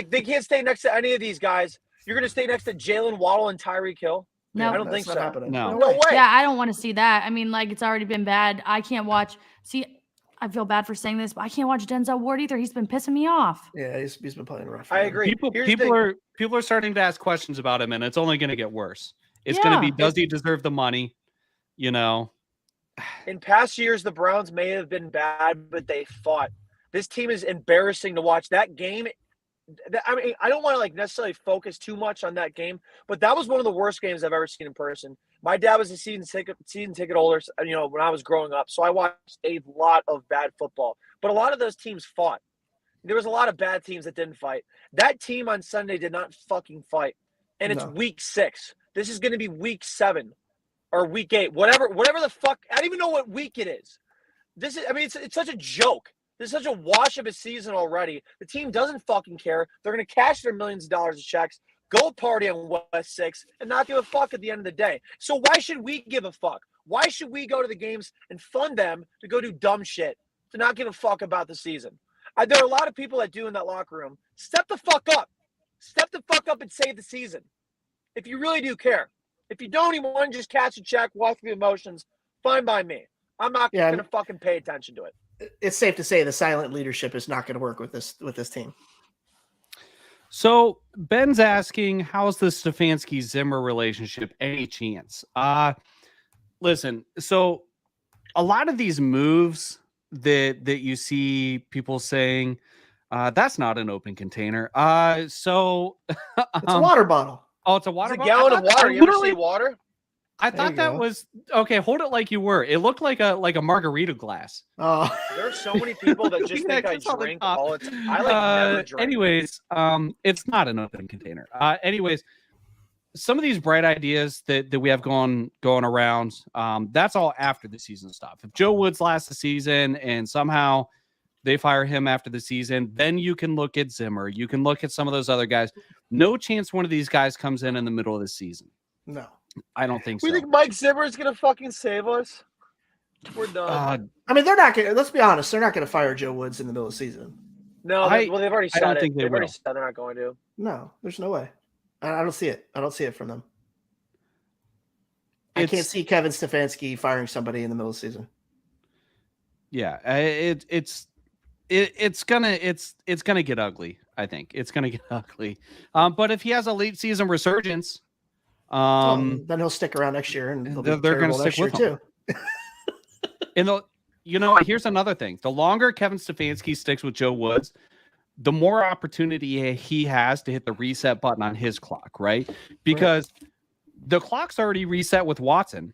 They can't stay next to any of these guys. You're going to stay next to Jalen Waddle and Tyreek Hill? No, I don't think so. Happening. No way. Yeah, I don't want to see that. I mean, it's already been bad. I can't watch. See, I feel bad for saying this, but I can't watch Denzel Ward either. He's been pissing me off. Yeah, he's been playing rough. I agree. People are starting to ask questions about him, and it's only going to get worse. It's going to be, does he deserve the money? In past years, the Browns may have been bad, but they fought. This team is embarrassing to watch. That game, I mean, I don't want to necessarily focus too much on that game, but that was one of the worst games I've ever seen in person. My dad was a season ticket holder, when I was growing up, so I watched a lot of bad football. But a lot of those teams fought. There was a lot of bad teams that didn't fight. That team on Sunday did not fucking fight, and it's week 6. This is going to be week 7 or week 8, whatever the fuck. I don't even know what week it is. It's such a joke. This is such a wash of a season already. The team doesn't fucking care. They're going to cash their millions of dollars of checks, go party on West 6, and not give a fuck at the end of the day. So why should we give a fuck? Why should we go to the games and fund them to go do dumb shit, to not give a fuck about the season? There are a lot of people that do in that locker room. Step the fuck up. Step the fuck up and save the season. If you really do care. If you don't even want to just cash a check, walk through the emotions, fine by me. I'm not going to fucking pay attention to it. It's safe to say the silent leadership is not going to work with this team. So Ben's asking, how's the Stefanski-Zimmer relationship? Any chance? Listen, so a lot of these moves that you see people saying, that's not an open container. So it's a water bottle. Oh, it's a water bottle. It's a gallon of water. You ever see water? I thought that was okay. Hold it like you were. It looked like a margarita glass. Oh, there are so many people that just think I drink all the time. I never drink. Anyways, it's not an open container. Anyways, some of these bright ideas that we have going around, that's all after the season stuff. If Joe Woods lasts the season and somehow they fire him after the season, then you can look at Zimmer. You can look at some of those other guys. No chance one of these guys comes in the middle of the season. No. I don't think so. We think Mike Zimmer is going to fucking save us? We're done. They're not going to, let's be honest, they're not going to fire Joe Woods in the middle of the season. No, they've already said it. They've already said they're not going to. No, there's no way. I don't see it. I don't see it from them. I can't see Kevin Stefanski firing somebody in the middle of the season. Yeah, it's gonna get ugly. I think it's gonna get ugly. But if he has a late season resurgence, then he'll stick around next year, and they're going to stick with him. here's another thing. The longer Kevin Stefanski sticks with Joe Woods, the more opportunity he has to hit the reset button on his clock, right? Because the clock's already reset with Watson.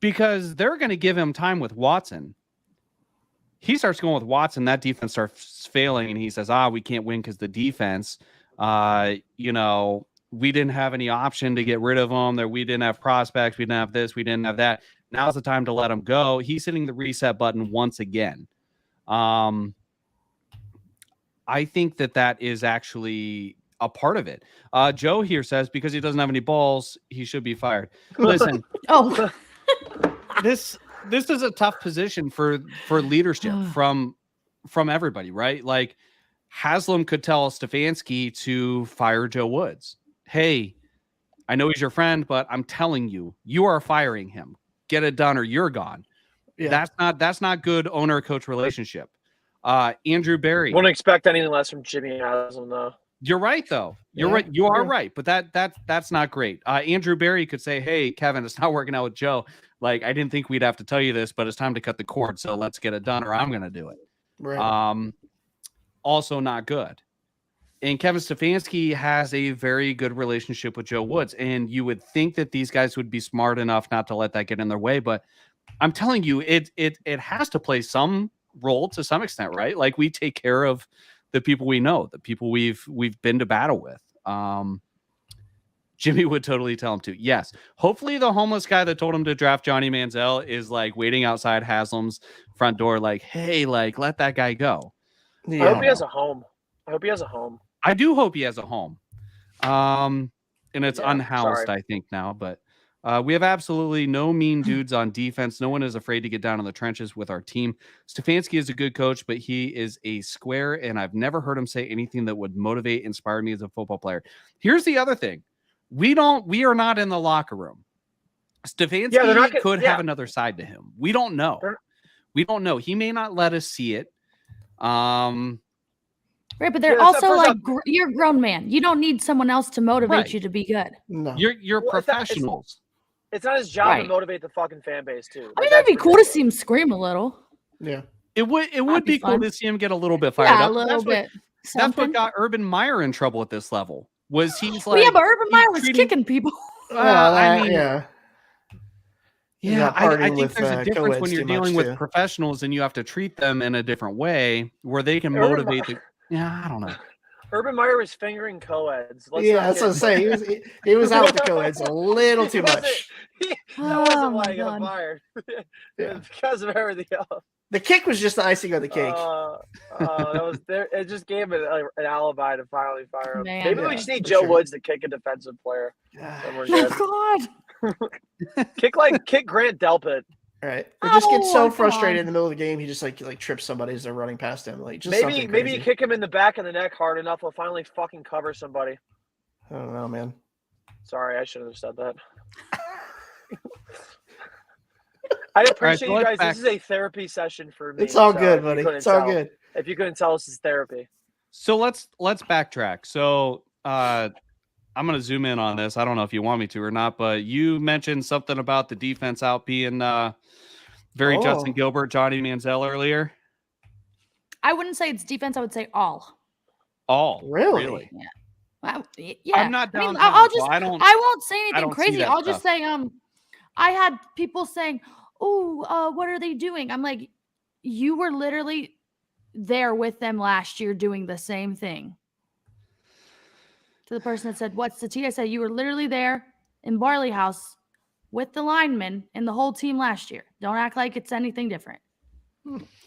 Because they're going to give him time with Watson. He starts going with Watson. That defense starts failing, and he says, we can't win because the defense, we didn't have any option to get rid of them. We didn't have prospects. We didn't have this. We didn't have that. Now's the time to let him go. He's hitting the reset button once again. I think that is actually a part of it. Joe here says, because he doesn't have any balls, he should be fired. Listen. This is a tough position for leadership from everybody, right? Like Haslam could tell Stefanski to fire Joe Woods. Hey, I know he's your friend, but I'm telling you, you are firing him. Get it done or you're gone. Yeah. That's not good owner-coach relationship. Andrew Berry. Wouldn't expect anything less from Jimmy Haslam, though. You're right, though. You're right. You are right, but that's not great. Andrew Berry could say, "Hey, Kevin, it's not working out with Joe. Like, I didn't think we'd have to tell you this, but it's time to cut the cord. So let's get it done, or I'm going to do it." Right. Also not good. And Kevin Stefanski has a very good relationship with Joe Woods, and you would think that these guys would be smart enough not to let that get in their way. But I'm telling you, it has to play some role to some extent, right? Like we take care of the people we know, the people we've been to battle with. Jimmy would totally tell him to. Yes. Hopefully the homeless guy that told him to draft Johnny Manziel is like waiting outside Haslam's front door, like, hey, like, let that guy go. Yeah. I hope he has a home. I do hope he has a home. And it's unhoused, I think, now, but we have absolutely no mean dudes on defense. No one is afraid to get down in the trenches with our team. Stefanski is a good coach, but he is a square, and I've never heard him say anything that would motivate, inspire me as a football player. Here's the other thing. We are not in the locker room. Stefanski could have another side to him. We don't know. We don't know. He may not let us see it. Right, but they're also like you're a grown man. You don't need someone else to motivate you to be good. No. You're professionals. It's not his job to motivate the fucking fan base too. I mean, that'd be cool to see him scream a little. Yeah, it would be cool to see him get a little bit fired up. A little bit. That's what got Urban Meyer in trouble at this level. Was he's like, well, yeah, but Urban Meyer was kicking people. I think there's a difference when you're dealing with professionals and you have to treat them in a different way where they can motivate. I don't know. Urban Meyer was fingering co-eds. That's what I'm saying. He was out with the co-eds a little too much. That wasn't why he got fired. Because of everything else. The kick was just the icing on the cake. That was there. It just gave it an alibi to finally fire him. Man, maybe we just need Joe Woods to kick a defensive player. Oh God! kick Grant Delpit. Right. Or just get so frustrated in the middle of the game, he just like trips somebody as they're running past him. Like just maybe you kick him in the back of the neck hard enough, he'll finally fucking cover somebody. I don't know, man. Sorry, I shouldn't have said that. I appreciate you guys. This is a therapy session for me. It's all good, buddy. It's all good. If you couldn't tell us, it's therapy. So let's backtrack. So I'm going to zoom in on this. I don't know if you want me to or not, but you mentioned something about the defense out being very Justin Gilbert, Johnny Manziel earlier. I wouldn't say it's defense. I would say all. All really? Yeah. Well, yeah. I'm not down. I won't say anything crazy. I'll just say I had people saying, "Oh, what are they doing?" I'm like, you were literally there with them last year doing the same thing. To the person that said, "What's the T?" I said, "You were literally there in Barley House with the linemen and the whole team last year. Don't act like it's anything different.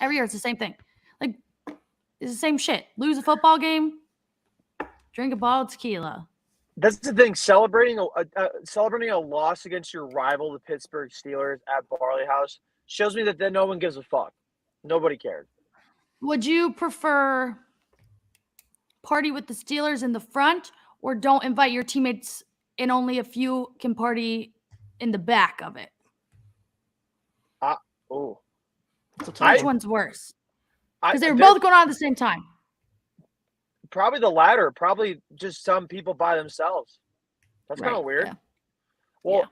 Every year it's the same thing. Like it's the same shit. Lose a football game, drink a bottle of tequila." That's the thing. Celebrating a loss against your rival, the Pittsburgh Steelers, at Barley House shows me that no one gives a fuck. Nobody cared. Would you prefer party with the Steelers in the front, or don't invite your teammates and only a few can party in the back of it? Which one's worse? Because they were both going on at the same time. Probably the latter. Probably just some people by themselves. That's kind of weird. Yeah. Well,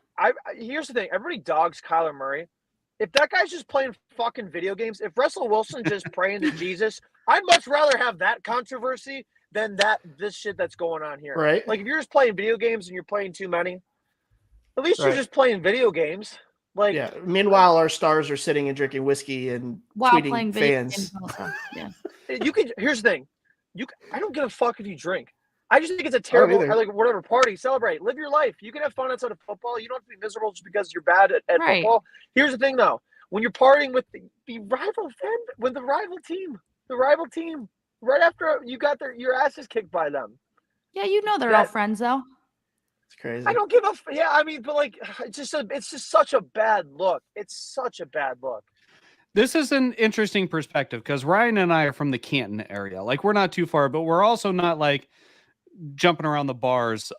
here's the thing. Everybody dogs Kyler Murray. if that guy's just playing fucking video games, if Russell Wilson's just praying to Jesus, I'd much rather have that controversy than this shit that's going on here. Right. Like if you're just playing video games and you're playing too many, at least you're just playing video games. Like yeah. Meanwhile, our stars are sitting and drinking whiskey and while tweeting playing video fans. games also. Yeah. You can. Here's the thing. I don't give a fuck if you drink. I just think it's a terrible, like whatever party, celebrate, live your life. You can have fun outside of football. You don't have to be miserable just because you're bad at football. Here's the thing, though. When you're partying with the rival team, right after you got your asses kicked by them. Yeah, they're all friends, though. It's crazy. I don't give a yeah. I mean, but like, it's just such a bad look. It's such a bad look. This is an interesting perspective because Ryan and I are from the Canton area. Like, we're not too far, but we're also not like jumping around the bars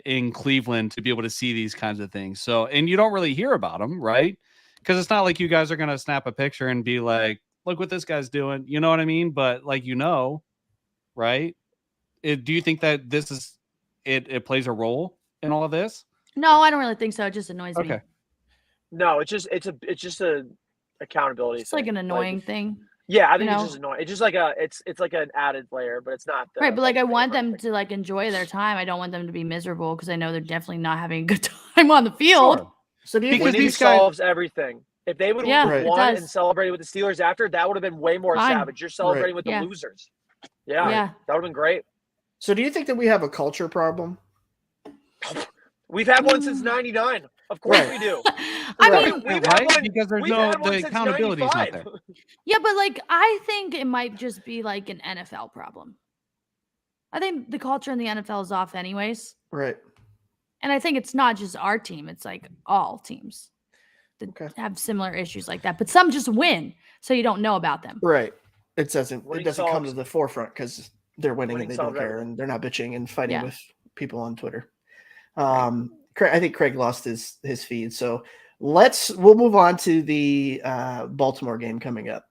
in Cleveland to be able to see these kinds of things. So, and you don't really hear about them, right? Because it's not like you guys are going to snap a picture and be like, look what this guy's doing. You know what I mean? But like, right? Do you think that this is, it plays a role in all of this? No, I don't really think so. It just annoys me. No, it's just a accountability. It's like an annoying thing. Yeah, I think it's just annoying. It's just like it's like an added layer, but it's not right. But like, I want them to like enjoy their time. I don't want them to be miserable because I know they're definitely not having a good time on the field. Sure. So do you think these solves everything? If they would have won and celebrated with the Steelers after, that would have been way more savage. You're celebrating with the losers. Yeah, that would have been great. So do you think that we have a culture problem? We've had one since '99. Of course we do. I mean, because there's the accountability is not there. Yeah, but like, I think it might just be like an NFL problem. I think the culture in the NFL is off anyways. Right. And I think it's not just our team. It's like all teams that have similar issues like that. But some just win, so you don't know about them. Right. It doesn't come to the forefront because they're winning and they don't care and they're not bitching and fighting with people on Twitter. I think Craig lost his feed. So we'll move on to the Baltimore game coming up.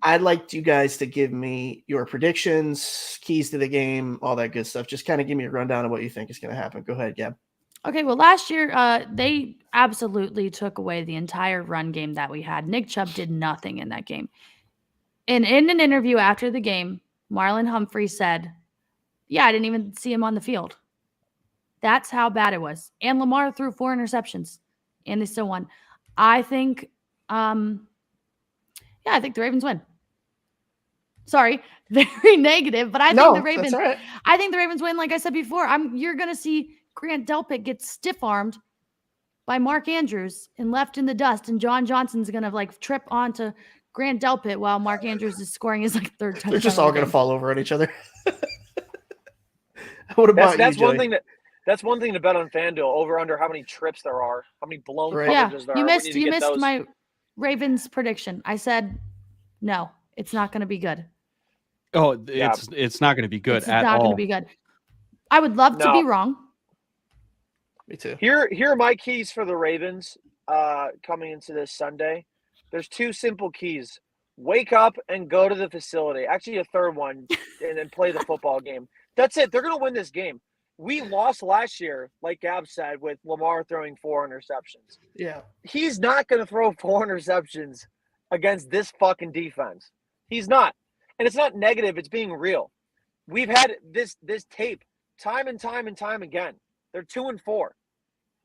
I'd like you guys to give me your predictions, keys to the game, all that good stuff. Just kind of give me a rundown of what you think is going to happen. Go ahead, Gabb. Okay, well, last year they absolutely took away the entire run game that we had. Nick Chubb did nothing in that game. And in an interview after the game, Marlon Humphrey said, I didn't even see him on the field. That's how bad it was. And Lamar threw 4 interceptions, and they still won. I think, I think the Ravens win. Sorry, very negative, but I think the Ravens. That's all right. I think the Ravens win. Like I said before, you're gonna see Grant Delpit get stiff-armed by Mark Andrews and left in the dust, and John Johnson's gonna like trip onto Grant Delpit while Mark Andrews is scoring his like third touchdown. They're just all gonna fall over on each other. What about that's you, one thing that. That's one thing to bet on FanDuel, over under how many trips there are, how many blown coverages there are. You missed my Ravens prediction. I said no, it's not going to be good. Oh, it's not going to be good at all. It's not going to be good. I would love to be wrong. Me too. Here are my keys for the Ravens coming into this Sunday. There's 2 simple keys. Wake up and go to the facility. Actually, a third one, and then play the football game. That's it. They're going to win this game. We lost last year, like Gabb said, with Lamar throwing 4 interceptions. Yeah. He's not going to throw 4 interceptions against this fucking defense. He's not. And it's not negative. It's being real. We've had this tape time and time and time again. They're 2-4.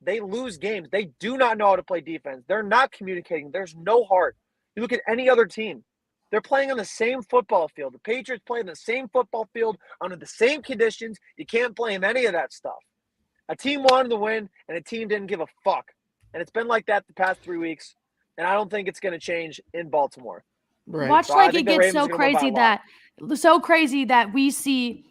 They lose games. They do not know how to play defense. They're not communicating. There's no heart. You look at any other team. They're playing on the same football field. The Patriots play on the same football field under the same conditions. You can't blame any of that stuff. A team wanted to win, and a team didn't give a fuck. And it's been like that the past 3 weeks, and I don't think it's going to change in Baltimore. Right. Watch like it gets so crazy that we see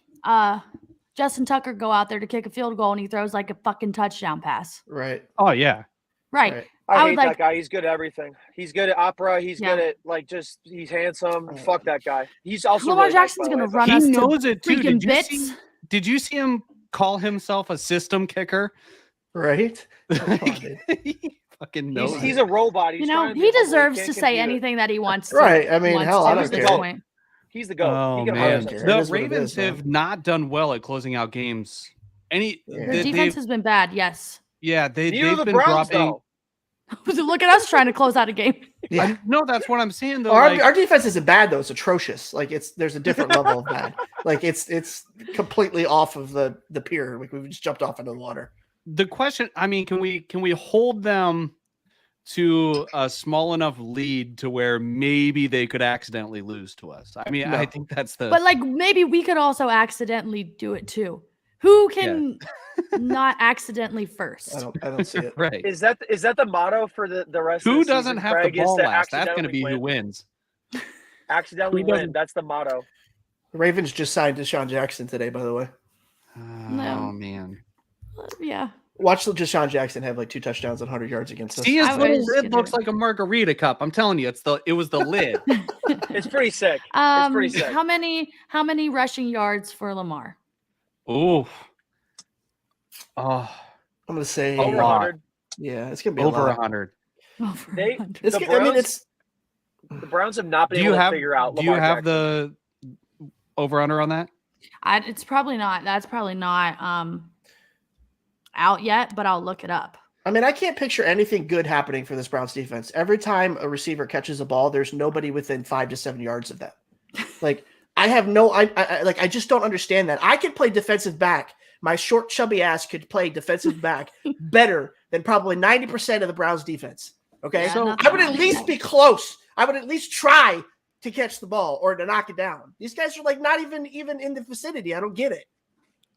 Justin Tucker go out there to kick a field goal, and he throws like a fucking touchdown pass. Right. Oh, yeah. Right. I hate that guy. He's good at everything. He's good at opera. He's good at he's handsome. Fuck that guy. He's also Lamar Jackson's going to run us. He knows it too. Did you see him call himself a system kicker? Right. He fucking knows. He's a robot. He deserves to say anything that he wants. Right. I mean, hell, I don't care. He's the GOAT. Oh, man. The Ravens have not done well at closing out games. Their defense has been bad. Yes. Yeah, they've been dropping. Though. Look at us trying to close out a game. Yeah. No, that's what I'm saying though. Our defense isn't bad though; it's atrocious. Like there's a different level of bad. Like it's completely off of the pier. Like we've just jumped off into the water. The question, I mean, can we hold them to a small enough lead to where maybe they could accidentally lose to us? I mean, I think that's the. But like maybe we could also accidentally do it too. Who can not accidentally first? I don't see it. Right. Is that the motto for the rest Who of the doesn't season, have Craig, the ball is to last? That's going to be win. who wins. Accidentally Who doesn't- win. That's the motto. The Ravens just signed Deshaun Jackson today, by the way. Oh man. Yeah. Watch Deshaun Jackson have like 2 touchdowns and 100 yards against us. See, his little wish lid you looks did. like a margarita cup. I'm telling you, it was the lid. It's pretty sick. It's pretty sick. How many rushing yards for Lamar? Ooh. Oh, I'm gonna say A Over lot. 100. Yeah, it's gonna be over a lot. 100. Over They- 100. It's, The I mean, Browns- The Browns have not been able to figure out Do Lamar you have Jackson. the over under on that? It's probably not. That's probably not out yet, but I'll look it up. I mean, I can't picture anything good happening for this Browns defense. Every time a receiver catches a ball, there's nobody within 5 to 7 yards of that. Like, I just don't understand that. I could play defensive back. My short, chubby ass could play defensive back better than probably 90% of the Browns defense. Okay. Yeah, So nothing I would wrong at with least that. be close. I would at least try to catch the ball or to knock it down. These guys are like not even in the vicinity. I don't get it.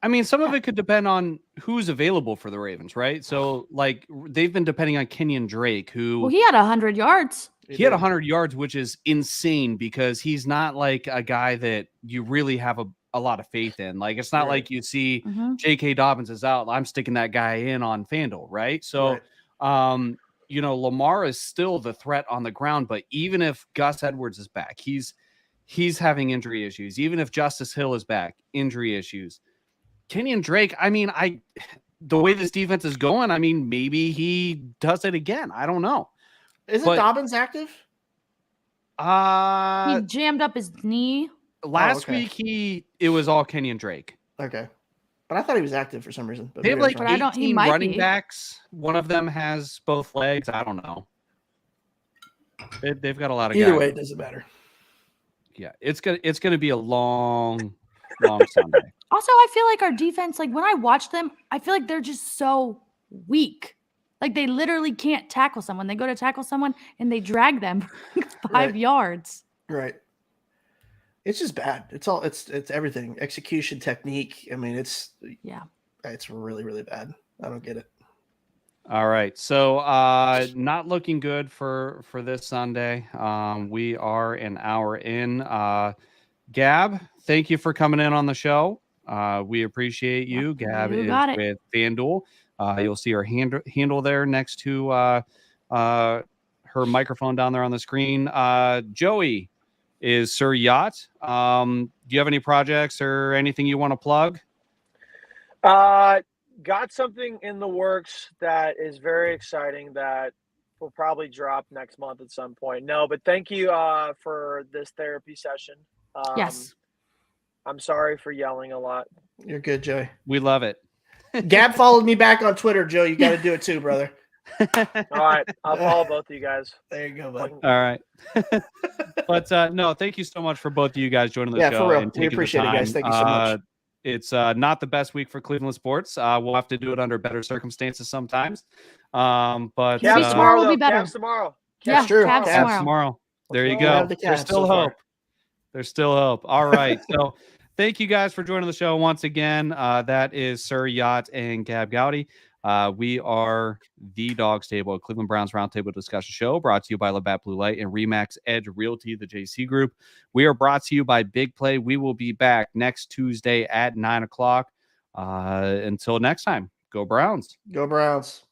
I mean, some of it could depend on who's available for the Ravens, right? So, like, they've been depending on Kenyon Drake, who Well, he had 100 yards. he had 100 yards, which is insane because he's not like a guy that you really have a lot of faith in. Like, it's not Right. like you see Mhm. J.K. Dobbins is out. I'm sticking that guy in on FanDuel, right? So, Right. Lamar is still the threat on the ground, but even if Gus Edwards is back, he's having injury issues. Even if Justice Hill is back, injury issues. Kenyon Drake, I mean, the way this defense is going, I mean, maybe he does it again. I don't know. Isn't Dobbins active? He jammed up his knee. Last okay. week it was all Kenyon Drake. Okay. But I thought he was active for some reason. But They have maybe like I'm wrong. But he 18 might running be. backs. One of them has both legs. I don't know. They've got a lot of Either guys. way, it doesn't matter. Yeah, it's gonna be a long Sunday. Also, I feel like our defense, like when I watch them, I feel like they're just so weak. Like they literally can't tackle someone. They go to tackle someone and they drag them 5 Right. yards. Right. It's just bad. It's everything. Execution, technique. I mean, it's really, really bad. I don't get it. All right. So not looking good for this Sunday. We are an hour in. Gab, thank you for coming in on the show. We appreciate you. Gab You is got it. with FanDuel. You'll see her handle there next to her microphone down there on the screen. Joey is Sir Yacht. Do you have any projects or anything you want to plug? Got something in the works that is very exciting that will probably drop next month at some point. No, but thank you for this therapy session. Yes. I'm sorry for yelling a lot. You're good, Joey. We love it. Gab followed me back on Twitter, Joe. You got to do it too, brother. All right. I'll follow both of you guys. There you go, bud. All right. But no, thank you so much for both of you guys joining the Yeah, show. for real. And We taking the appreciate it, guys. time. Thank you so much. It's not the best week for Cleveland sports. We'll have to do it under better circumstances sometimes. But Maybe tomorrow will be better. Cavs tomorrow. Yeah, Cavs true. Cavs Cavs tomorrow. tomorrow. There you We'll go. have the There's Cavs still so far. hope. There's still hope. All right. So thank you guys for joining the show once again. That is Sir Yacht and Gabb Goudy. We are the Dawgs Table, a Cleveland Browns Roundtable discussion show brought to you by Labatt Blue Light and Remax Edge Realty, the JC Group. We are brought to you by Big Play. We will be back next Tuesday at 9 o'clock. Until next time, go Browns. Go Browns.